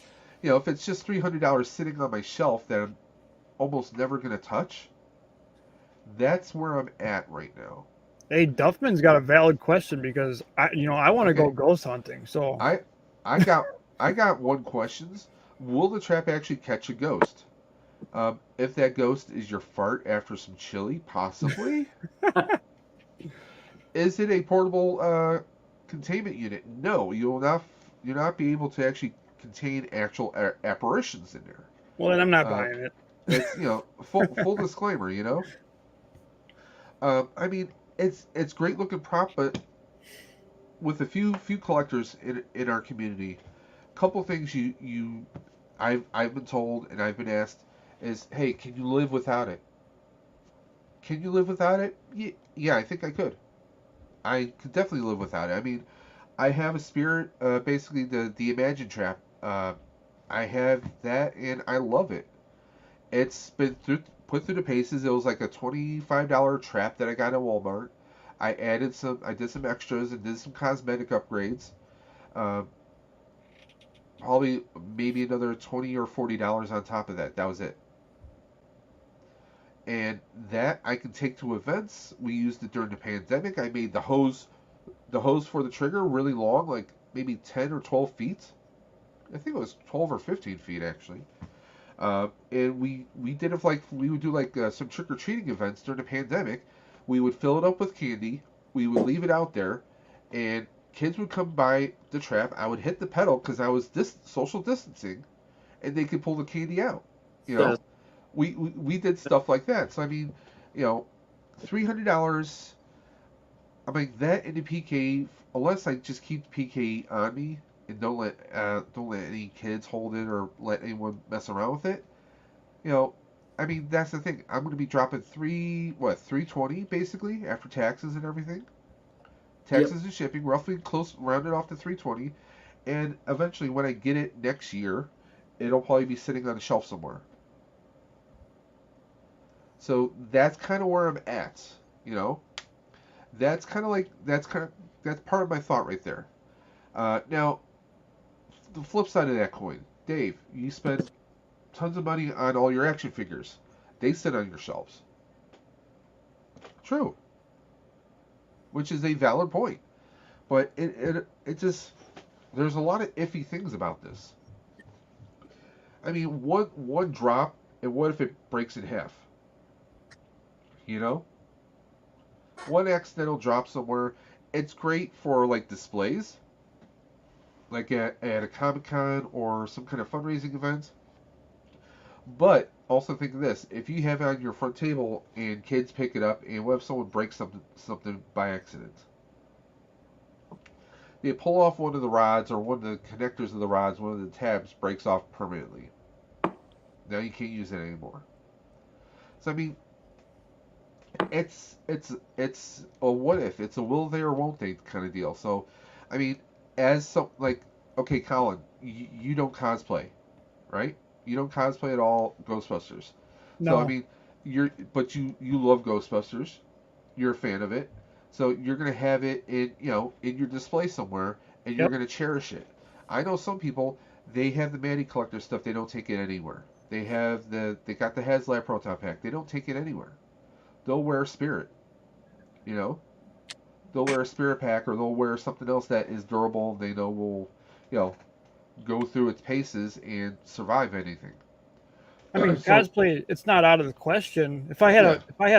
S1: just $300 sitting on my shelf that I'm almost never going to touch, that's where I'm at right now.
S2: Hey, Duffman's got a valid question, because I want to go ghost hunting. So
S1: I got one question. Will the trap actually catch a ghost? If that ghost is your fart after some chili, possibly. Is it a portable containment unit? No, you'll not be able to actually contain actual apparitions in there.
S2: Well, then I'm not buying it.
S1: It's full disclaimer, I mean, it's great looking prop, but with a few collectors in our community, a couple things I've been told and I've been asked is, hey, can you live without it? Can you live without it? Yeah, I think I could. I could definitely live without it. I mean, I have a spirit, basically the Imagine Trap. I have that, and I love it. It's been put through the paces. It was like a $25 trap that I got at Walmart. I did some extras and did some cosmetic upgrades. Um, Probably maybe another $20 or $40 on top of that. That was it. And that I can take to events. We used it during the pandemic. I made the hose for the trigger really long, like maybe 10 or 12 feet. I think it was 12 or 15 feet actually. And we did it like we would do like some trick or treating events during the pandemic. We would fill it up with candy. We would leave it out there, and kids would come by the trap. I would hit the pedal because I was social distancing, and they could pull the candy out. You know, we did stuff like that. So I mean, you know, $300. I mean that in the PK, unless I just keep the PK on me and don't let any kids hold it or let anyone mess around with it. You know, I mean that's the thing. I'm going to be dropping 320 basically after taxes and everything. Taxes and shipping, roughly close, rounded off to 320, and eventually when I get it next year, it'll probably be sitting on a shelf somewhere. So that's kind of where I'm at, you know. That's part of my thought right there. Now, the flip side of that coin, Dave, you spend tons of money on all your action figures. They sit on your shelves. True, which is a valid point. But it just there's a lot of iffy things about this. I mean, one drop, and what if it breaks in half? You know, one accidental drop somewhere. It's great for like displays, like at a Comic Con or some kind of fundraising event. But also think of this: if you have it on your front table and kids pick it up, and what if someone breaks something by accident? They pull off one of the rods or one of the connectors of the rods, one of the tabs breaks off permanently. Now you can't use it anymore. So I mean, it's a what if, it's a will they or won't they kind of deal. So, I mean, as some like, okay, Colin, you don't cosplay, right? You don't cosplay at all Ghostbusters.
S2: No.
S1: So I mean, you love Ghostbusters. You're a fan of it. So you're gonna have it in your display somewhere, and you're gonna cherish it. I know some people, they have the Manny collector stuff. They don't take it anywhere. They got the HASLAB Proton Pack. They don't take it anywhere. They'll wear Spirit. You know, they'll wear a Spirit Pack, or they'll wear something else that is durable. They know will, you know, go through its paces and survive anything.
S2: I mean, cosplay, it's not out of the question. If I had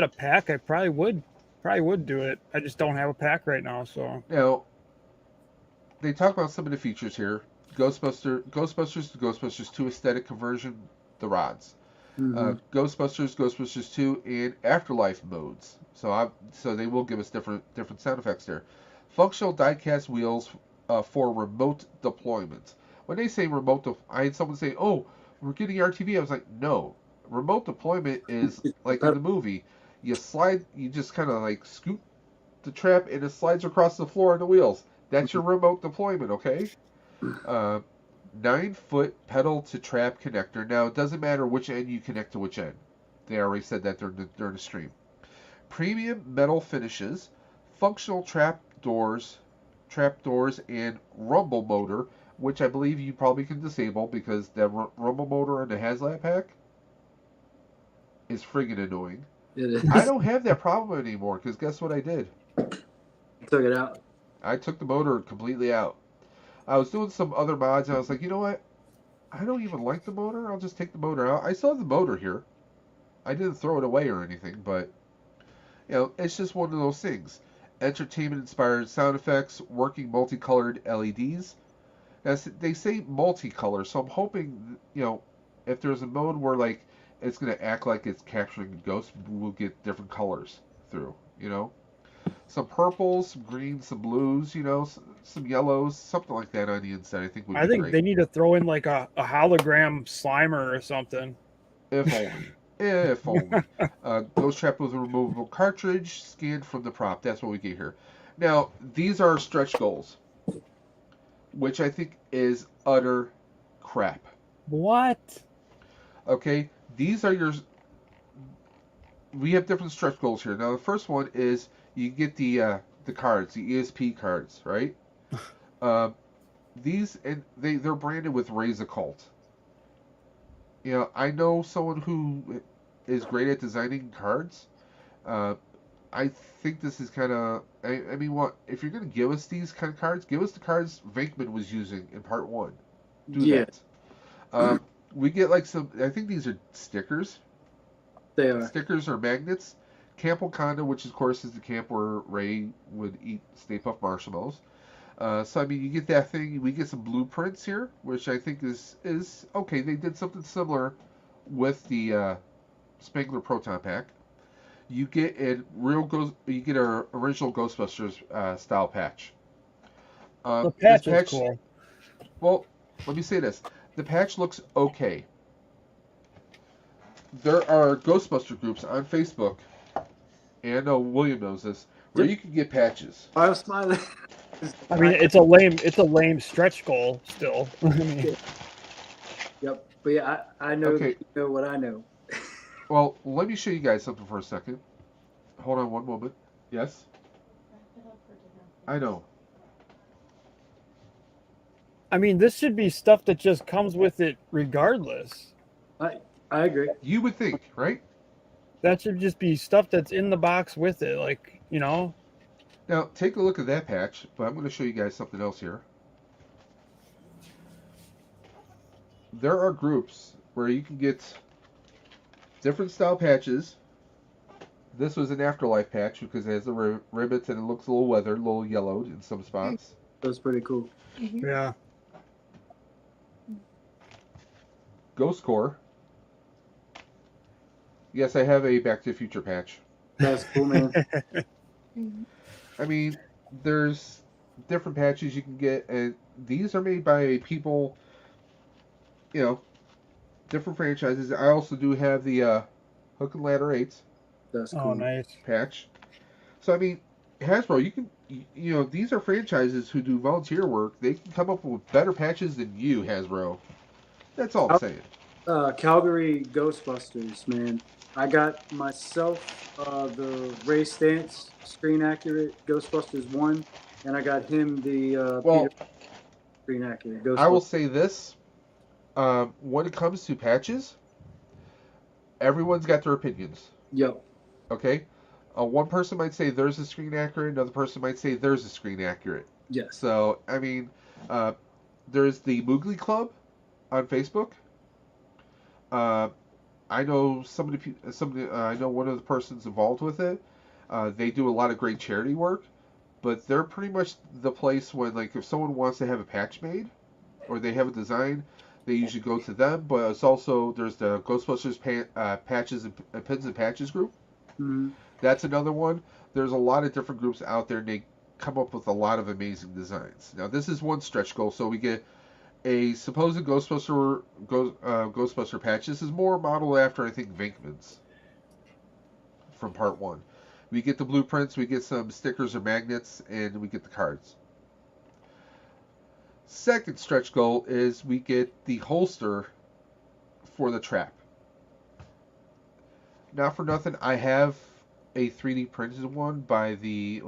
S2: a pack, I probably would do it. I just don't have a pack right now, so.
S1: Now, they talk about some of the features here. Ghostbusters to Ghostbusters 2 aesthetic conversion, the rods. Ghostbusters 2, and Afterlife modes. So they will give us different sound effects there. Functional die-cast wheels for remote deployment. When they say remote, I had someone say, "Oh, we're getting RTV." I was like, "No, remote deployment is like in the movie. You just kind of like scoop the trap, and it slides across the floor on the wheels. That's your remote deployment, okay?" 9-foot pedal to trap connector. Now, it doesn't matter which end you connect to which end. They already said that during the stream. Premium metal finishes, functional trap doors, and rumble motor, which I believe you probably can disable because the rumble motor in the HASLAB pack is friggin' annoying.
S3: It is.
S1: I don't have that problem anymore because guess what I did?
S3: Took it out.
S1: I took the motor completely out. I was doing some other mods, and I was like, you know what? I don't even like the motor. I'll just take the motor out. I still have the motor here. I didn't throw it away or anything, but it's just one of those things. Entertainment-inspired sound effects, working multicolored LEDs. Now, they say multicolor, so I'm hoping, if there's a mode where like it's gonna act like it's capturing a ghost, we'll get different colors through. some purples, some greens, some blues, some yellows, something like that on the inside. I think would be
S2: I think
S1: great.
S2: they need to throw in like a hologram Slimer or something.
S1: If only. If only. Ghost Trap with a removable cartridge, scanned from the prop. That's what we get here. Now, these are stretch goals, which I think is utter crap.
S2: What?
S1: Okay, these are your. We have different stretch goals here. Now, the first one is you get the cards, the ESP cards, right? These and they're branded with Raise a Cult. I know someone who is great at designing cards. I think this is kind of. I mean, what if you're going to give us these kind of cards? Give us the cards Venkman was using in Part 1. Do that. We get like some. I think these are stickers.
S3: They are
S1: Stickers or magnets. Camp Wakanda, which of course is the camp where Ray would eat Stay Puft Marshmallows. So I mean, you get that thing. We get some blueprints here, which I think is okay. They did something similar with the Spangler Proton Pack. You get a you get our original Ghostbusters style patch.
S2: The patch is cool.
S1: Well, let me say this: the patch looks okay. There are Ghostbuster groups on Facebook, and I know William knows this, where you can get patches.
S3: I was smiling.
S2: I mean, it's a lame stretch goal still.
S3: Yep, but yeah, I know,
S1: Okay.
S3: you know what I know.
S1: Well, let me show you guys something for a second. Hold on one moment. Yes? I know.
S2: I mean, this should be stuff that just comes with it regardless.
S3: I agree.
S1: You would think, right?
S2: That should just be stuff that's in the box with it, like,
S1: Now, take a look at that patch, but I'm going to show you guys something else here. There are groups where you can get different style patches. This was an Afterlife patch because it has the ribbons and it looks a little weathered, a little yellowed in some spots.
S3: That's pretty cool.
S2: Yeah.
S1: Ghost Core. Yes, I have a Back to the Future patch.
S3: That's cool, man.
S1: I mean, there's different patches you can get, and these are made by people, different franchises. I also do have the Hook and Ladder 8s.
S3: That's cool.
S2: Oh, nice.
S1: Patch. So, I mean, Hasbro, you can, these are franchises who do volunteer work. They can come up with better patches than you, Hasbro. That's all I'm saying.
S3: Calgary Ghostbusters, man. I got myself the Ray Stantz screen accurate Ghostbusters 1, and I got him the Peter screen accurate Ghostbusters.
S1: I will say this. When it comes to patches, everyone's got their opinions.
S3: Yep.
S1: Okay? One person might say there's a screen accurate, another person might say there's a screen accurate.
S3: Yes.
S1: So, I mean, there's the Moogly Club on Facebook. I know I know one of the persons involved with it. They do a lot of great charity work, but they're pretty much the place when, like, if someone wants to have a patch made or they have a design, they usually go to them. But it's also there's the Ghostbusters patches and pins and patches group.
S3: Mm-hmm.
S1: That's another one. There's a lot of different groups out there, and they come up with a lot of amazing designs. Now, this is one stretch goal, so we get a supposed Ghostbuster patch. This is more modeled after, I think, Venkman's from Part 1. We get the blueprints, we get some stickers or magnets, and we get the cards. Second stretch goal is we get the holster for the trap. Not for nothing, I have a 3D printed one by the,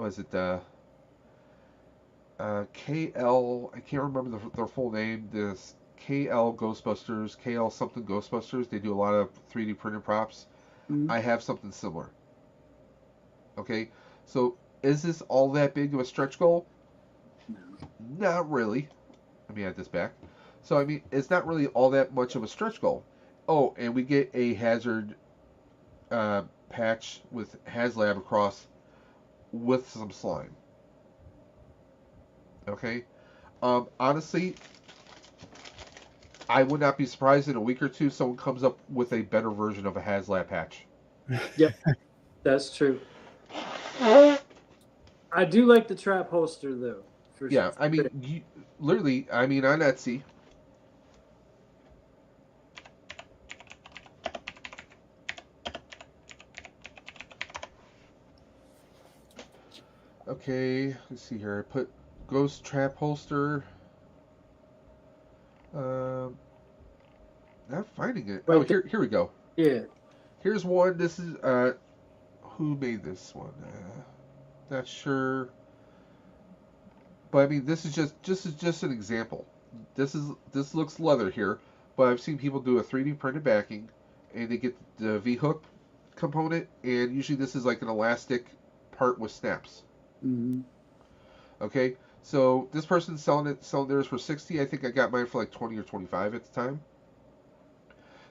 S1: KL, I can't remember their full name, this KL Ghostbusters, KL something Ghostbusters. They do a lot of 3D printed props.
S3: Mm-hmm.
S1: I have something similar. Okay, so is this all that big of a stretch goal?
S3: No.
S1: Not really. Let me add this back. So, I mean, it's not really all that much of a stretch goal. Oh, and we get a hazard patch with HASLAB across with some slime. Okay? Honestly, I would not be surprised in a week or two someone comes up with a better version of a HASLAB patch.
S3: Yep, that's true. I do like the trap holster though.
S1: Yeah, I mean, literally, I mean, on Etsy. Okay, let's see here. I put ghost trap holster. Not finding it.
S3: Wait,
S1: here we go.
S3: Yeah.
S1: Here's one. This is who made this one? Not sure. But I mean, this is just an example. This looks leather here, but I've seen people do a 3D printed backing, and they get the V hook component, and usually this is like an elastic part with snaps.
S3: Mm-hmm.
S1: Okay, so this person's selling theirs for 60. I think I got mine for like 20 or 25 at the time.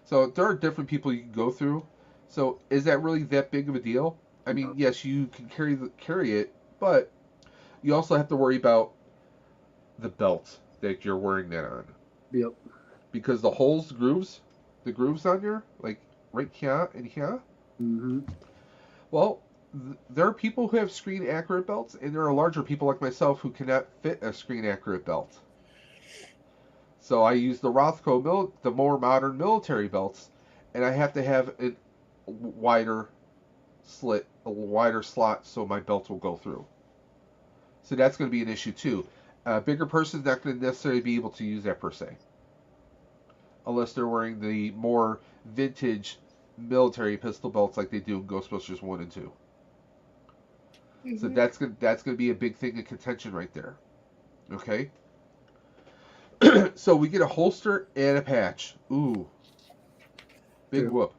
S1: So there are different people you can go through. So is that really that big of a deal? I mean, yes, you can carry it, but you also have to worry about the belt that you're wearing that on.
S3: Yep.
S1: Because the holes, the grooves on there, like right here and here.
S3: Mm-hmm.
S1: Well, there are people who have screen accurate belts, and there are larger people like myself who cannot fit a screen accurate belt. So I use the Rothko, the more modern military belts, and I have to have a wider slot so my belt will go through. So that's going to be an issue too. A bigger person's not going to necessarily be able to use that per se, unless they're wearing the more vintage military pistol belts like they do in Ghostbusters 1 and 2. Mm-hmm. So that's going to be a big thing of contention right there. Okay? So we get a holster and a patch. Ooh. Big whoop.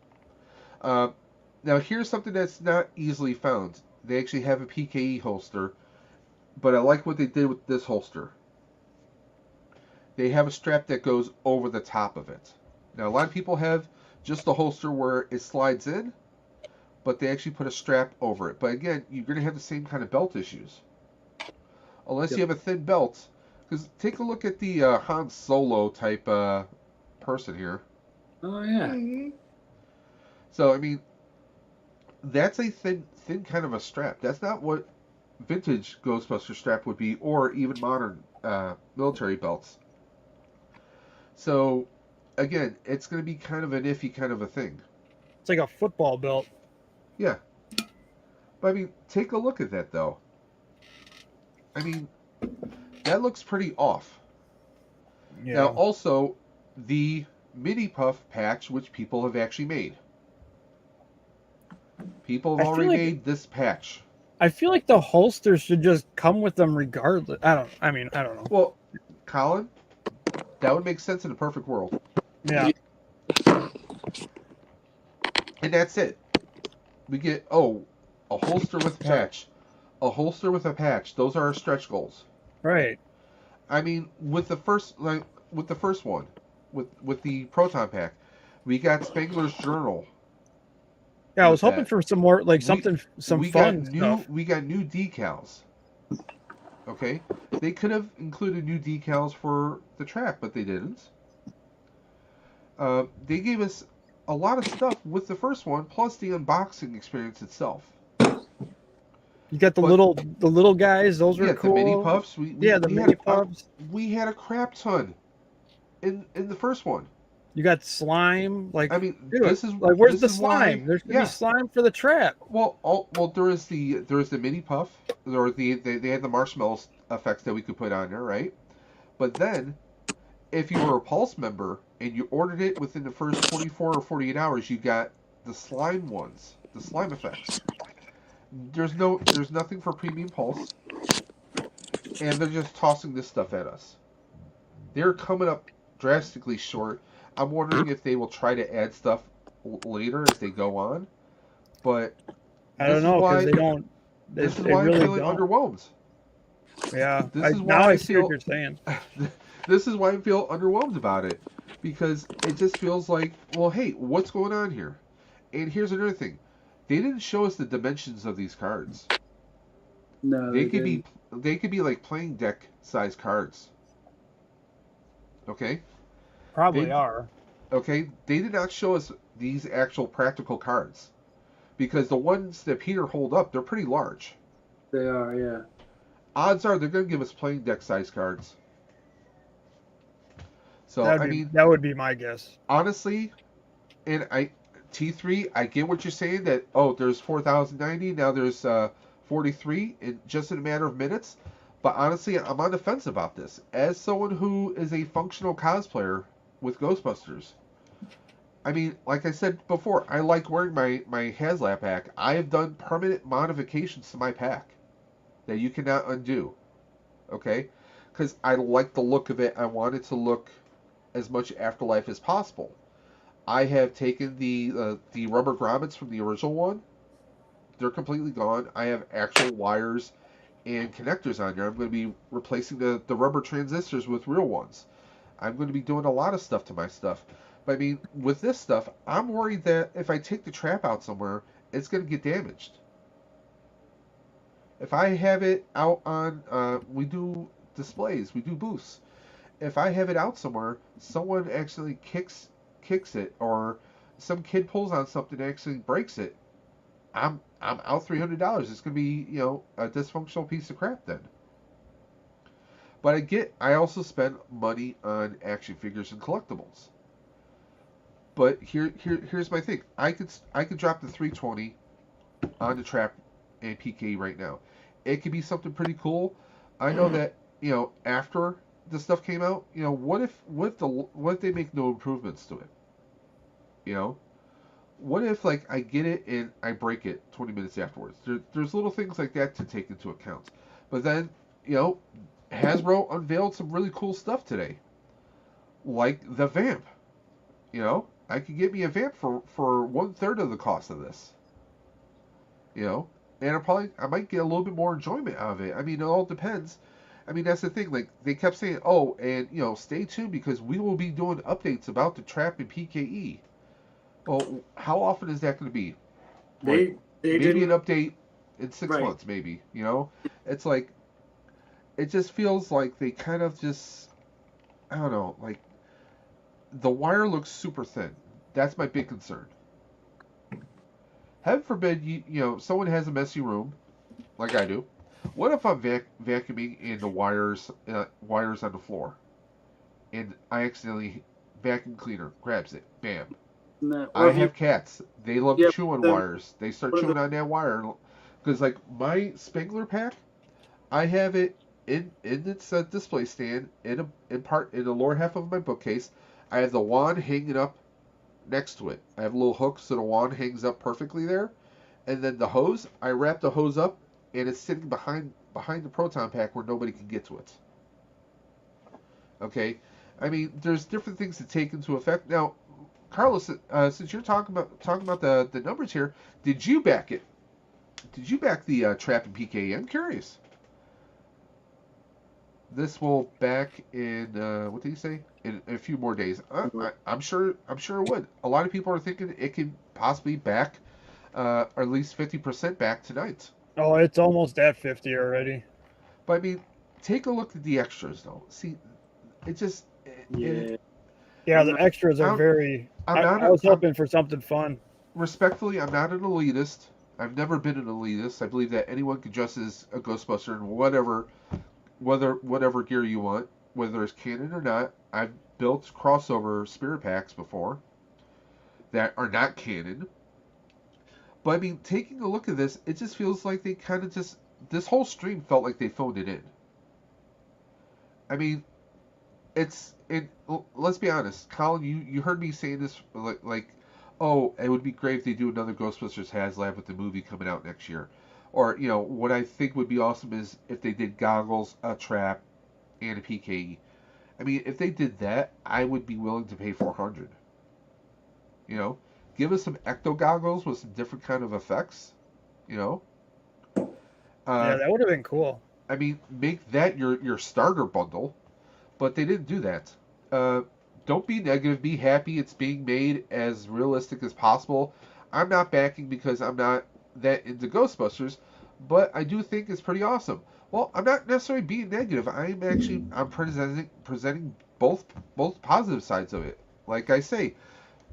S1: Now here's something that's not easily found. They actually have a PKE holster, but I like what they did with this holster. They have a strap that goes over the top of it. Now a lot of people have just the holster where it slides in, but they actually put a strap over it. But again, you're going to have the same kind of belt issues. Unless you have a thin belt. Because take a look at the Han Solo type person here.
S3: Oh, yeah.
S4: Mm-hmm.
S1: So, I mean, that's a thin kind of a strap. That's not what vintage Ghostbuster strap would be, or even modern military belts. So, again, it's going to be kind of an iffy kind of a thing.
S2: It's like a football belt.
S1: Yeah. But, I mean, take a look at that, though. I mean, that looks pretty off. Yeah. Now, also, the mini puff patch, which people have actually made. People have already made this patch.
S2: I feel like the holsters should just come with them regardless. I don't know.
S1: Well, Colin, that would make sense in a perfect world.
S2: Yeah.
S1: And that's it. We get, a holster with a patch. A holster with a patch. Those are our stretch goals.
S2: Right.
S1: I mean, with the first one, with the Proton Pack, we got Spangler's Journal.
S2: Yeah, I was hoping for some more, like some fun stuff.
S1: We got new decals. Okay, they could have included new decals for the track, but they didn't. They gave us a lot of stuff with the first one, plus the unboxing experience itself.
S2: You got the little guys; those were cool.
S1: The mini puffs.
S2: The mini puffs.
S1: We had a crap ton in the first one.
S2: You got slime. Like, I mean,
S1: this is
S2: like, where's the slime? There's gonna be slime for the trap.
S1: Well, there is the mini puff, or they had the marshmallow effects that we could put on there, right? But then, if you were a Pulse member and you ordered it within the first 24 or 48 hours, you got the slime ones, the slime effects. There's nothing for Premium Pulse, and they're just tossing this stuff at us. They're coming up drastically short. I'm wondering if they will try to add stuff later as they go on, but
S2: I don't know because they don't.
S1: This is why I'm feeling underwhelmed.
S2: Yeah, I see what you're saying.
S1: This is why I feel underwhelmed about it, because it just feels like, well, hey, what's going on here? And here's another thing. They didn't show us the dimensions of these cards.
S3: No,
S1: they could be like playing deck size cards. Okay?
S2: Probably are.
S1: Okay? They did not show us these actual practical cards. Because the ones that Peter hold up, they're pretty large.
S3: They are, yeah.
S1: odds are they're going to give us playing deck size cards. So
S2: that would be my guess.
S1: Honestly, and T3, I get what you're saying that there's 4,090 now there's 43 in just in a matter of minutes. But honestly, I'm on the fence about this. As someone who is a functional cosplayer with Ghostbusters, I mean, like I said before, I like wearing my HASLAB pack. I have done permanent modifications to my pack that you cannot undo. Okay? Because I like the look of it. I want it to look as much Afterlife as possible. I have taken the rubber grommets from the original one. They're completely gone. I have actual wires and connectors on there. I'm going to be replacing the rubber transistors with real ones. I'm going to be doing a lot of stuff to my stuff. But I mean, with this stuff, I'm worried that if I take the trap out somewhere, it's going to get damaged. If I have it out on, we do displays, we do booths. If I have it out somewhere, someone actually kicks it, or some kid pulls on something and actually breaks it, I'm out $300. It's going to be, a dysfunctional piece of crap then. But I also spend money on action figures and collectibles. But here's my thing. I could drop the 320 on the trap and PK right now. It could be something pretty cool. I know that, after the stuff came out, what if they make no improvements to it? What if I get it and I break it 20 minutes afterwards? There's little things like that to take into account. But then, Hasbro unveiled some really cool stuff today, like the vamp. I could get me a vamp for 1/3 of the cost of this. And I might get a little bit more enjoyment out of it. I mean, it all depends. I mean, that's the thing. Like, they kept saying, stay tuned because we will be doing updates about the trap and PKE. Well, how often is that going to be?
S3: They
S1: maybe an update in 6
S3: right.
S1: months, maybe. It's like, it just feels like they kind of just, I don't know, like, the wire looks super thin. That's my big concern. Heaven forbid, someone has a messy room, like I do. What if I'm vacuuming and the wires on the floor, and I accidentally vacuum cleaner grabs it, bam. I have cats. They love to chew on wires. They start chewing on that wire. Because, my Spengler pack, I have it in its display stand in the lower half of my bookcase. I have the wand hanging up next to it. I have a little hook so the wand hangs up perfectly there. And then the hose, I wrap the hose up, and it's sitting behind the proton pack where nobody can get to it. Okay? I mean, there's different things to take into effect. Now, Carlos, since you're talking about the numbers here, did you back it? Did you back the trap and PK? I'm curious. This will back in what did he say? In a few more days. I'm sure it would. A lot of people are thinking it could possibly back, or at least 50% back tonight.
S2: Oh, it's almost at 50 already.
S1: But I mean, take a look at the extras though. See, it just
S2: yeah, the extras are very. I was hoping for something fun.
S1: Respectfully, I'm not an elitist. I've never been an elitist. I believe that anyone can dress as a Ghostbuster in whatever gear you want, whether it's canon or not. I've built crossover spirit packs before that are not canon. But I mean, taking a look at this, it just feels like they kind of this whole stream felt like they phoned it in. I mean, let's be honest, Colin, you heard me saying this like, oh, it would be great if they do another Ghostbusters HASLAB with the movie coming out next year. Or, what I think would be awesome is if they did goggles, a trap, and a PKE. I mean, if they did that, I would be willing to pay $400. Give us some ecto goggles with some different kind of effects.
S2: Yeah, that would have been cool.
S1: I mean, make that your starter bundle, but they didn't do that. Don't be negative. Be happy it's being made as realistic as possible. I'm not backing because I'm not that into Ghostbusters, but I do think it's pretty awesome. Well, I'm not necessarily being negative. I'm presenting both positive sides of it. Like I say,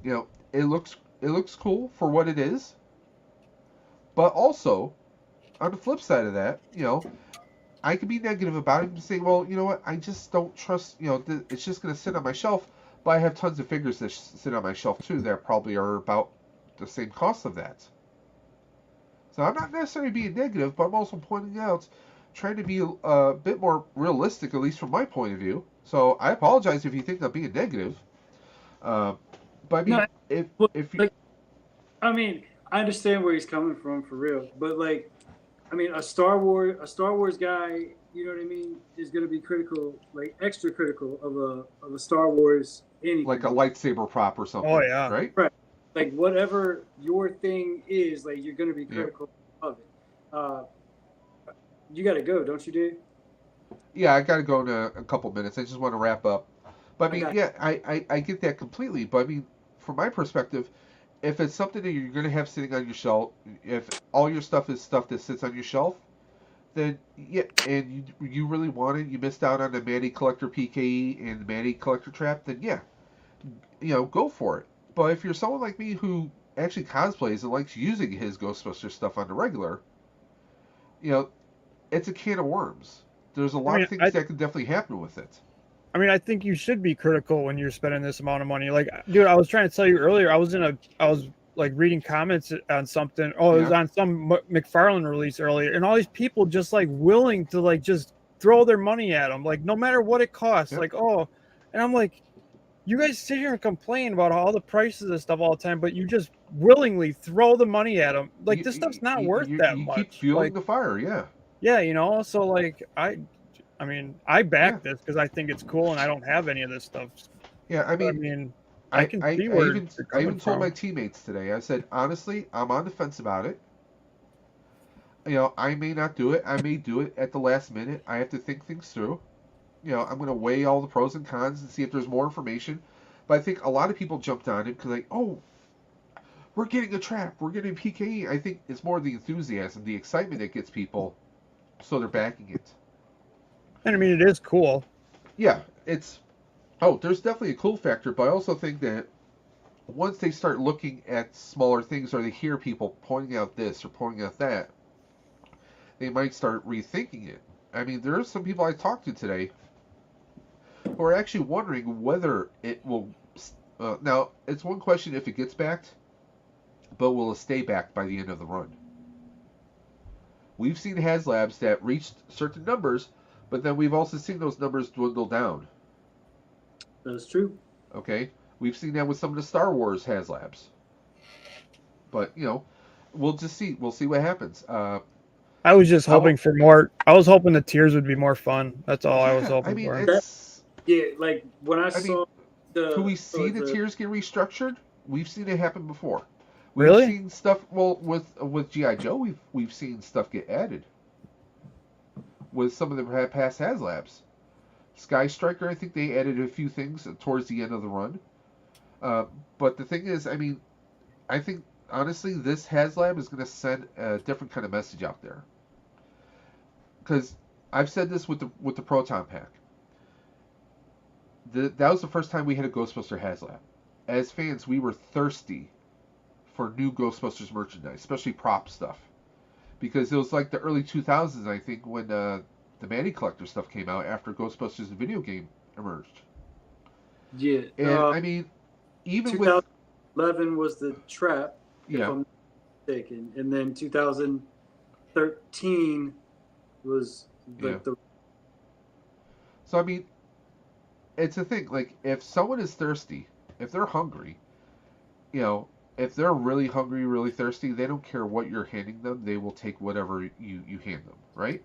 S1: it looks cool for what it is. But also, on the flip side of that, I could be negative about it and say, well, you know what, I just don't trust, it's just going to sit on my shelf. But I have tons of figures that sit on my shelf too that probably are about the same cost of that. So I'm not necessarily being negative, but I'm also pointing out, trying to be a bit more realistic, at least from my point of view. So I apologize if you think I'm being negative. But I mean,
S3: No,
S1: if you,
S3: like, I mean, I understand where he's coming from for real, but like, I mean, a Star Wars guy, you know what I mean, is going to be critical, like extra critical of a Star Wars
S1: like a
S3: anything.
S1: lightsaber prop or
S2: Oh
S1: something,
S2: yeah.
S1: right?
S3: Right. Like whatever your thing is, like you're going to be
S1: Yeah.
S3: critical of it. Uh, you got to go, don't you, dude?
S1: Yeah, I got to go in a couple minutes. I just want to wrap up. But I
S3: I
S1: mean,
S3: got
S1: yeah, I get that completely. But I mean, from my perspective, if it's something that you're going to have sitting on your shelf, if all your stuff is stuff that sits on your shelf, then yeah, and you really want it, you missed out on the Manny Collector PKE and the Manny Collector Trap, then yeah, go for it. But if you're someone like me who actually cosplays and likes using his Ghostbusters stuff on the regular, you know, it's a can of worms. There's a
S2: I
S1: lot
S2: mean,
S1: of things that could definitely happen with it.
S2: I think you should be critical when you're spending this amount of money. Like, dude, I was trying to tell you earlier. I was like reading comments on something. Oh, it was
S1: Yeah.
S2: on some McFarlane release earlier, and all these people just like willing to like just throw their money at them, like no matter what it costs.
S1: Yep.
S2: Like, oh, and I'm like, you guys sit here and complain about all the prices and stuff all the time, but you just willingly throw the money at them. Like, this stuff's not worth that
S1: You keep
S2: much.
S1: fueling
S2: Like,
S1: the fire, yeah.
S2: yeah, so like I mean, I
S1: Yeah.
S2: back this because I think it's cool, and I don't have any of this stuff.
S1: Yeah, I
S2: But, I
S1: mean,
S2: mean, I can see
S1: I
S2: where
S1: even
S2: you're coming
S1: told my
S2: from.
S1: teammates today. I said honestly, I'm on the fence about it. I may not do it. I may do it at the last minute. I have to think things through. I'm going to weigh all the pros and cons and see if there's more information. But I think a lot of people jumped on it because like, oh, we're getting a trap, we're getting PKE. I think it's more the enthusiasm, the excitement that gets people, so they're backing it.
S2: And I mean, it is cool.
S1: Yeah, it's there's definitely a cool factor, but I also think that once they start looking at smaller things or they hear people pointing out this or pointing out that, they might start rethinking it. I mean, there are some people I talked to today who are actually wondering whether it will. Now, it's one question if it gets backed, but will it stay backed by the end of the run? We've seen HASLABs that reached certain numbers, but then we've also seen those numbers dwindle down.
S3: That's true.
S1: Okay? We've seen that with some of the Star Wars HASLABs. But, we'll just see. We'll see what happens.
S2: I was just hoping for more. I was hoping the tiers would be more fun. That's all I was hoping for.
S3: Like when I saw
S1: could we see the tiers get restructured? We've seen it happen before. We've
S2: Really?
S1: seen stuff. Well, with GI Joe, we've seen stuff get added with some of the past HASLABs. Sky Striker, I think they added a few things towards the end of the run. But the thing is, I mean, I think honestly, this HASLAB is going to send a different kind of message out there. Because I've said this with the Proton Pack. That was the first time we had a Ghostbuster HASLAB. As fans, we were thirsty for new Ghostbusters merchandise, especially prop stuff, because it was like the early 2000s, I think, when the Manny Collector stuff came out after Ghostbusters the video game emerged.
S3: Yeah,
S1: and I mean, even
S3: 2011 was the trap,
S1: if I'm
S3: not mistaken, and then 2013 was the.
S1: So I mean, it's a thing. Like, if someone is thirsty, if they're hungry, if they're really hungry, really thirsty, they don't care what you're handing them. They will take whatever you hand them, right?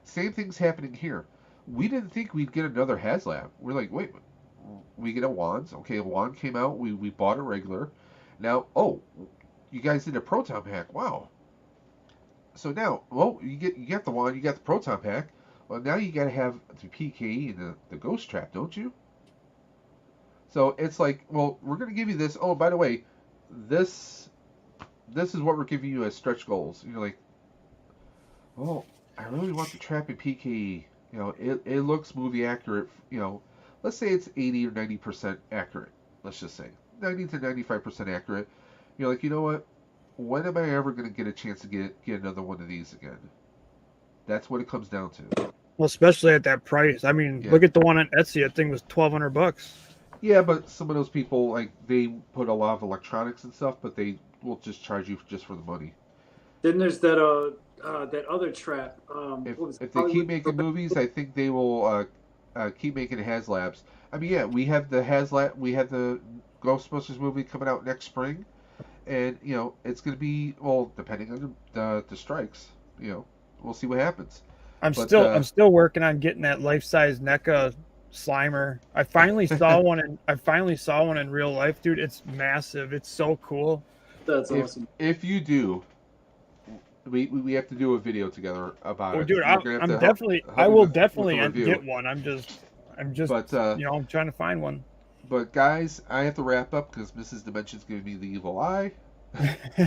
S1: Same thing's happening here. We didn't think we'd get another HASLAB. We're like, wait, we get a wand. Okay, a wand came out. We bought a regular. Now, you guys did a Proton Pack. Wow. So now, well, you get the wand, you got the Proton Pack. Well, now you got to have the PKE and the Ghost Trap, don't you? So it's like, well, we're going to give you this. Oh, by the way, this is what we're giving you as stretch goals. And you're like, oh, I really want the Trap and PKE. It looks movie accurate. Let's say it's 80 or 90% accurate. Let's just say 90 to 95% accurate. You're like, you know what? When am I ever going to get a chance to get another one of these again? That's what it comes down to.
S2: Well, especially at that price. I mean, look at the one on Etsy. That thing was $1,200.
S1: Yeah, but some of those people, like, they put a lot of electronics and stuff, but they will just charge you just for the money.
S3: Then there's that other trap.
S1: If they keep making movies, I think they will keep making HASLABs. I mean, yeah, we have the HASLAB, we have the Ghostbusters movie coming out next spring, and it's going to be, well, depending on the strikes, we'll see what happens.
S2: I'm still working on getting that life-size NECA Slimer. I finally saw one in real life, dude. It's massive. It's so cool.
S3: That's awesome.
S1: If you do, we have to do a video together about it.
S2: Dude, I will definitely get one. I'm just but, I'm trying to find one.
S1: But guys, I have to wrap up because Mrs. Dimension's giving me the evil eye.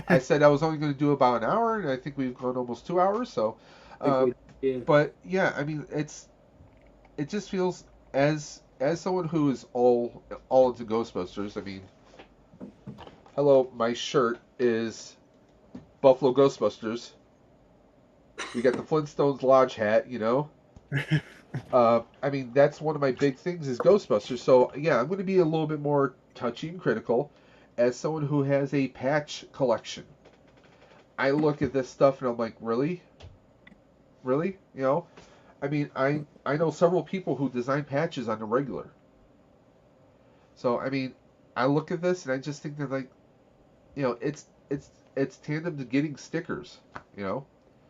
S1: I said I was only going to do about an hour, and I think we've gone almost 2 hours. So, but yeah, I mean, it just feels as someone who is all into Ghostbusters. I mean, hello, my shirt is Buffalo Ghostbusters. We got the Flintstones Lodge hat, I mean, that's one of my big things is Ghostbusters. So yeah, I'm going to be a little bit more touchy and critical as someone who has a patch collection. I look at this stuff and I'm like, really? I mean, I know several people who design patches on the regular. So I mean, I look at this and I just think that, like, it's tandem to getting stickers.
S2: Yeah.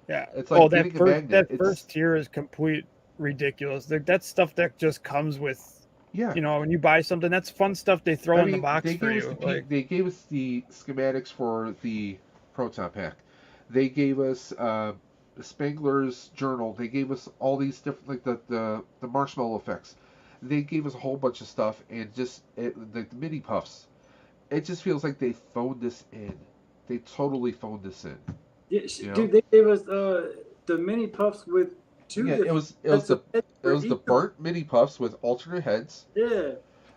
S1: It's like getting a magnet.
S2: That first tier is complete ridiculous. That's stuff that just comes with.
S1: Yeah.
S2: When you buy something, that's fun stuff they throw in the box for you.
S1: They gave us the schematics for the Proton Pack. They gave us Spangler's journal. They gave us all these different, like the marshmallow effects. They gave us a whole bunch of stuff, and just the mini puffs. It just feels like they phoned this in. They totally phoned this in.
S3: Yeah, dude, they gave us the mini puffs with two.
S1: Yeah, it was the burnt mini puffs with alternate heads.
S3: Yeah.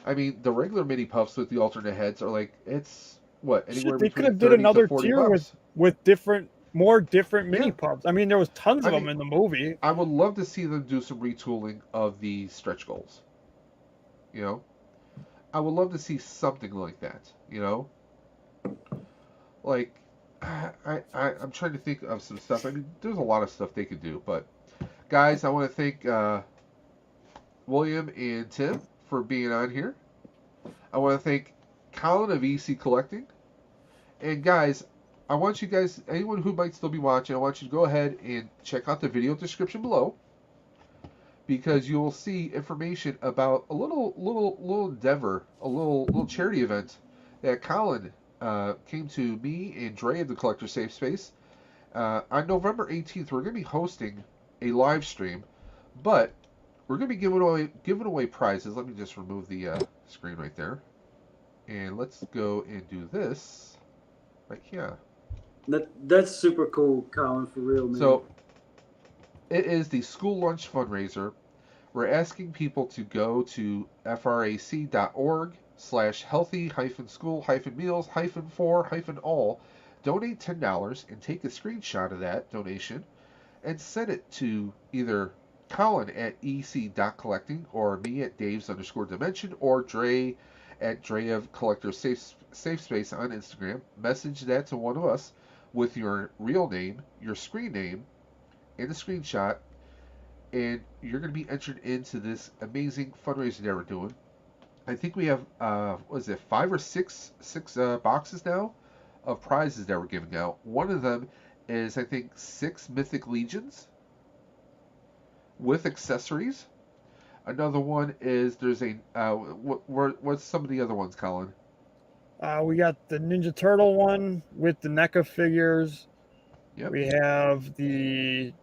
S1: I mean, the regular mini puffs with the alternate heads are like, it's what, anywhere
S2: they
S1: between
S2: could have did another tier
S1: bucks.
S2: with more different mini puffs. I mean, there was tons of them in the movie.
S1: I would love to see them do some retooling of the stretch goals. I would love to see something like that. Like, I'm trying to think of some stuff. I mean, there's a lot of stuff they could do, but guys, I want to thank William and Tim for being on here. I want to thank Colin of EC Collecting. And guys, I want you guys, anyone who might still be watching, I want you to go ahead and check out the video description below, because you will see information about a little endeavor, a little charity event that Colin came to me and Dre of the Collector Safe Space on November 18th. We're going to be hosting a live stream, but we're going to be giving away prizes. Let me just remove the screen right there, and let's go and do this right here.
S3: That's super cool, Colin, for real, man. So
S1: it is the school lunch fundraiser. We're asking people to go to frac.org/healthy-school-meals-for-all, donate $10, and take a screenshot of that donation and send it to either Colin at ec.collecting or me at Daves_dimension or Dre at Dre of Collector Safe Space on Instagram. Message that to one of us with your real name, your screen name, and a screenshot, and you're going to be entered into this amazing fundraiser that we're doing. I think we have, 5 or 6 boxes now of prizes that we're giving out. One of them is, I think, 6 Mythic Legions with accessories. Another one is, there's a, what's some of the other ones, Colin?
S2: We got the Ninja Turtle one with the NECA figures.
S1: Yep.
S2: We have the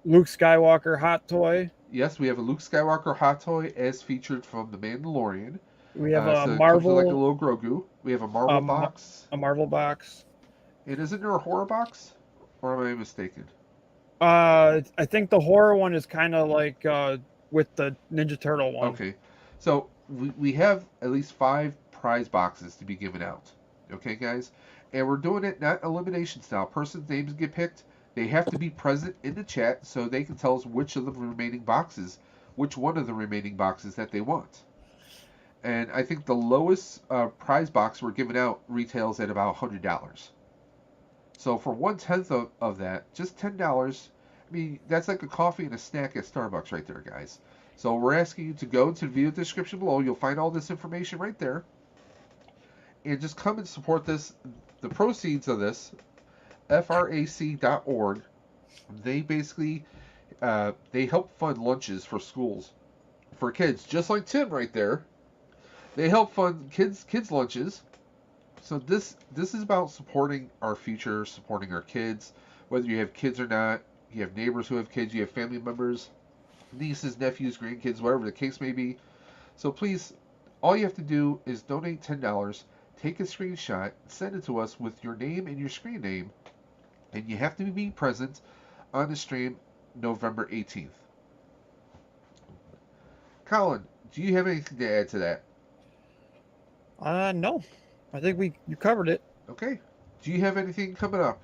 S2: Luke Skywalker hot toy.
S1: Yes, we have a Luke Skywalker hot toy as featured from The Mandalorian.
S2: We have a Marvel.
S1: Like a little Grogu. We have a Marvel box.
S2: A Marvel box.
S1: And isn't there a horror box? Or am I mistaken?
S2: I think the horror one is kind of like with the Ninja Turtle one.
S1: Okay. So we have at least 5 prize boxes to be given out. Okay, guys? And we're doing it not elimination style. Person's names get picked. They have to be present in the chat so they can tell us which one of the remaining boxes that they want. And I think the lowest prize box we're giving out retails at about $100. So for 1/10 of that, just $10, I mean, that's like a coffee and a snack at Starbucks right there, guys. So we're asking you to go to the video description below. You'll find all this information right there. And just come and support this. The proceeds of this, frac.org, they basically they help fund lunches for schools for kids, just like Tim right there. They help fund kids lunches. So this is about supporting our future, supporting our kids, whether you have kids or not. You have neighbors who have kids, you have family members, nieces, nephews, grandkids, whatever the case may be. So please, all you have to do is donate $10, take a screenshot, send it to us with your name and your screen name, and you have to be present on the stream November 18th. Colin, do you have anything to add to that?
S2: No. I think you covered it.
S1: Okay. Do you have anything coming up?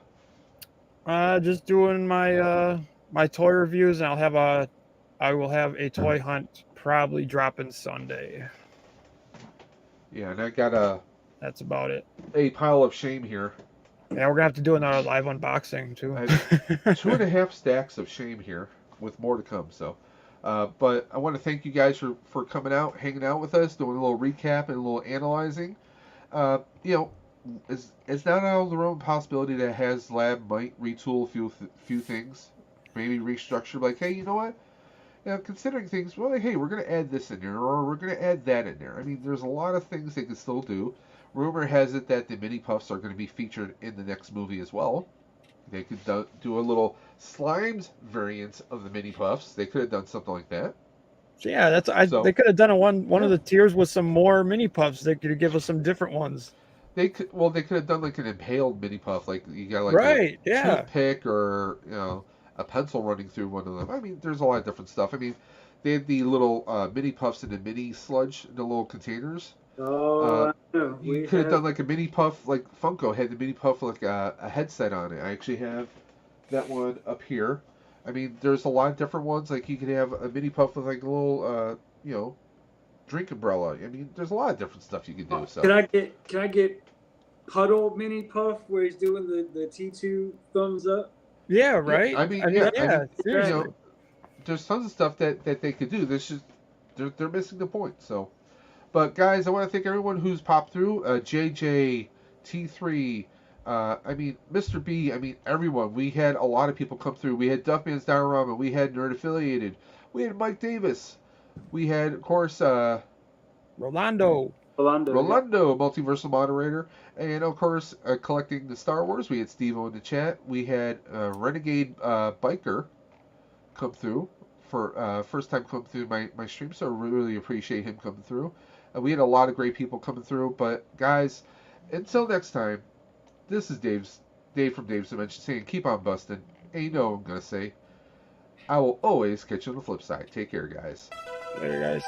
S2: Just doing my my toy reviews, and I will have a toy hunt probably dropping Sunday.
S1: Yeah, and I got
S2: that's about it.
S1: A pile of shame here.
S2: Yeah, we're gonna have to do another live unboxing too.
S1: I have 2.5 stacks of shame here, with more to come. So, but I want to thank you guys for coming out, hanging out with us, doing a little recap and a little analyzing. You know, it's not out of the realm of possibility that HASLAB might retool a few things, maybe restructure. Like, hey, you know what? You know, considering things, well, like, hey, we're going to add this in there, or we're going to add that in there. I mean, there's a lot of things they can still do. Rumor has it that the mini puffs are going to be featured in the next movie as well. They could do a little Slimes variant of the mini puffs. They could have done something like that.
S2: Yeah, they could have done one of the tiers with some more mini puffs. They could give us some different ones.
S1: They could have done like an impaled mini puff, like you got like
S2: a
S1: toothpick or a pencil running through one of them. I mean, there's a lot of different stuff. I mean, they had the little mini puffs in the mini sludge in the little containers.
S3: Oh,
S1: you could have done like a mini puff, like Funko had the mini puff with like a headset on it. I actually have that one up here. I mean, there's a lot of different ones. Like you could have a mini puff with like a little, drink umbrella. I mean, there's a lot of different stuff you can do. So
S3: can I get Puddle mini puff where he's doing the T2 thumbs up?
S2: Yeah, right.
S1: I mean, there's tons of stuff that they could do. This just they're missing the point. So, but guys, I want to thank everyone who's popped through. JJ, T3. I mean, Mr. B, I mean, everyone. We had a lot of people come through. We had Duffman's Diorama. We had Nerd Affiliated. We had Mike Davis. We had, of course,
S2: Rolando,
S1: Multiversal Moderator. And, of course, collecting the Star Wars. We had Steve-O in the chat. We had Renegade Biker come through for first time come through my stream. So I really appreciate him coming through. We had a lot of great people coming through. But, guys, until next time. This is Dave from Dave's Dimension saying keep on busting. And you know what I'm going to say. I will always catch you on the flip side. Take care, guys.
S2: Later, guys.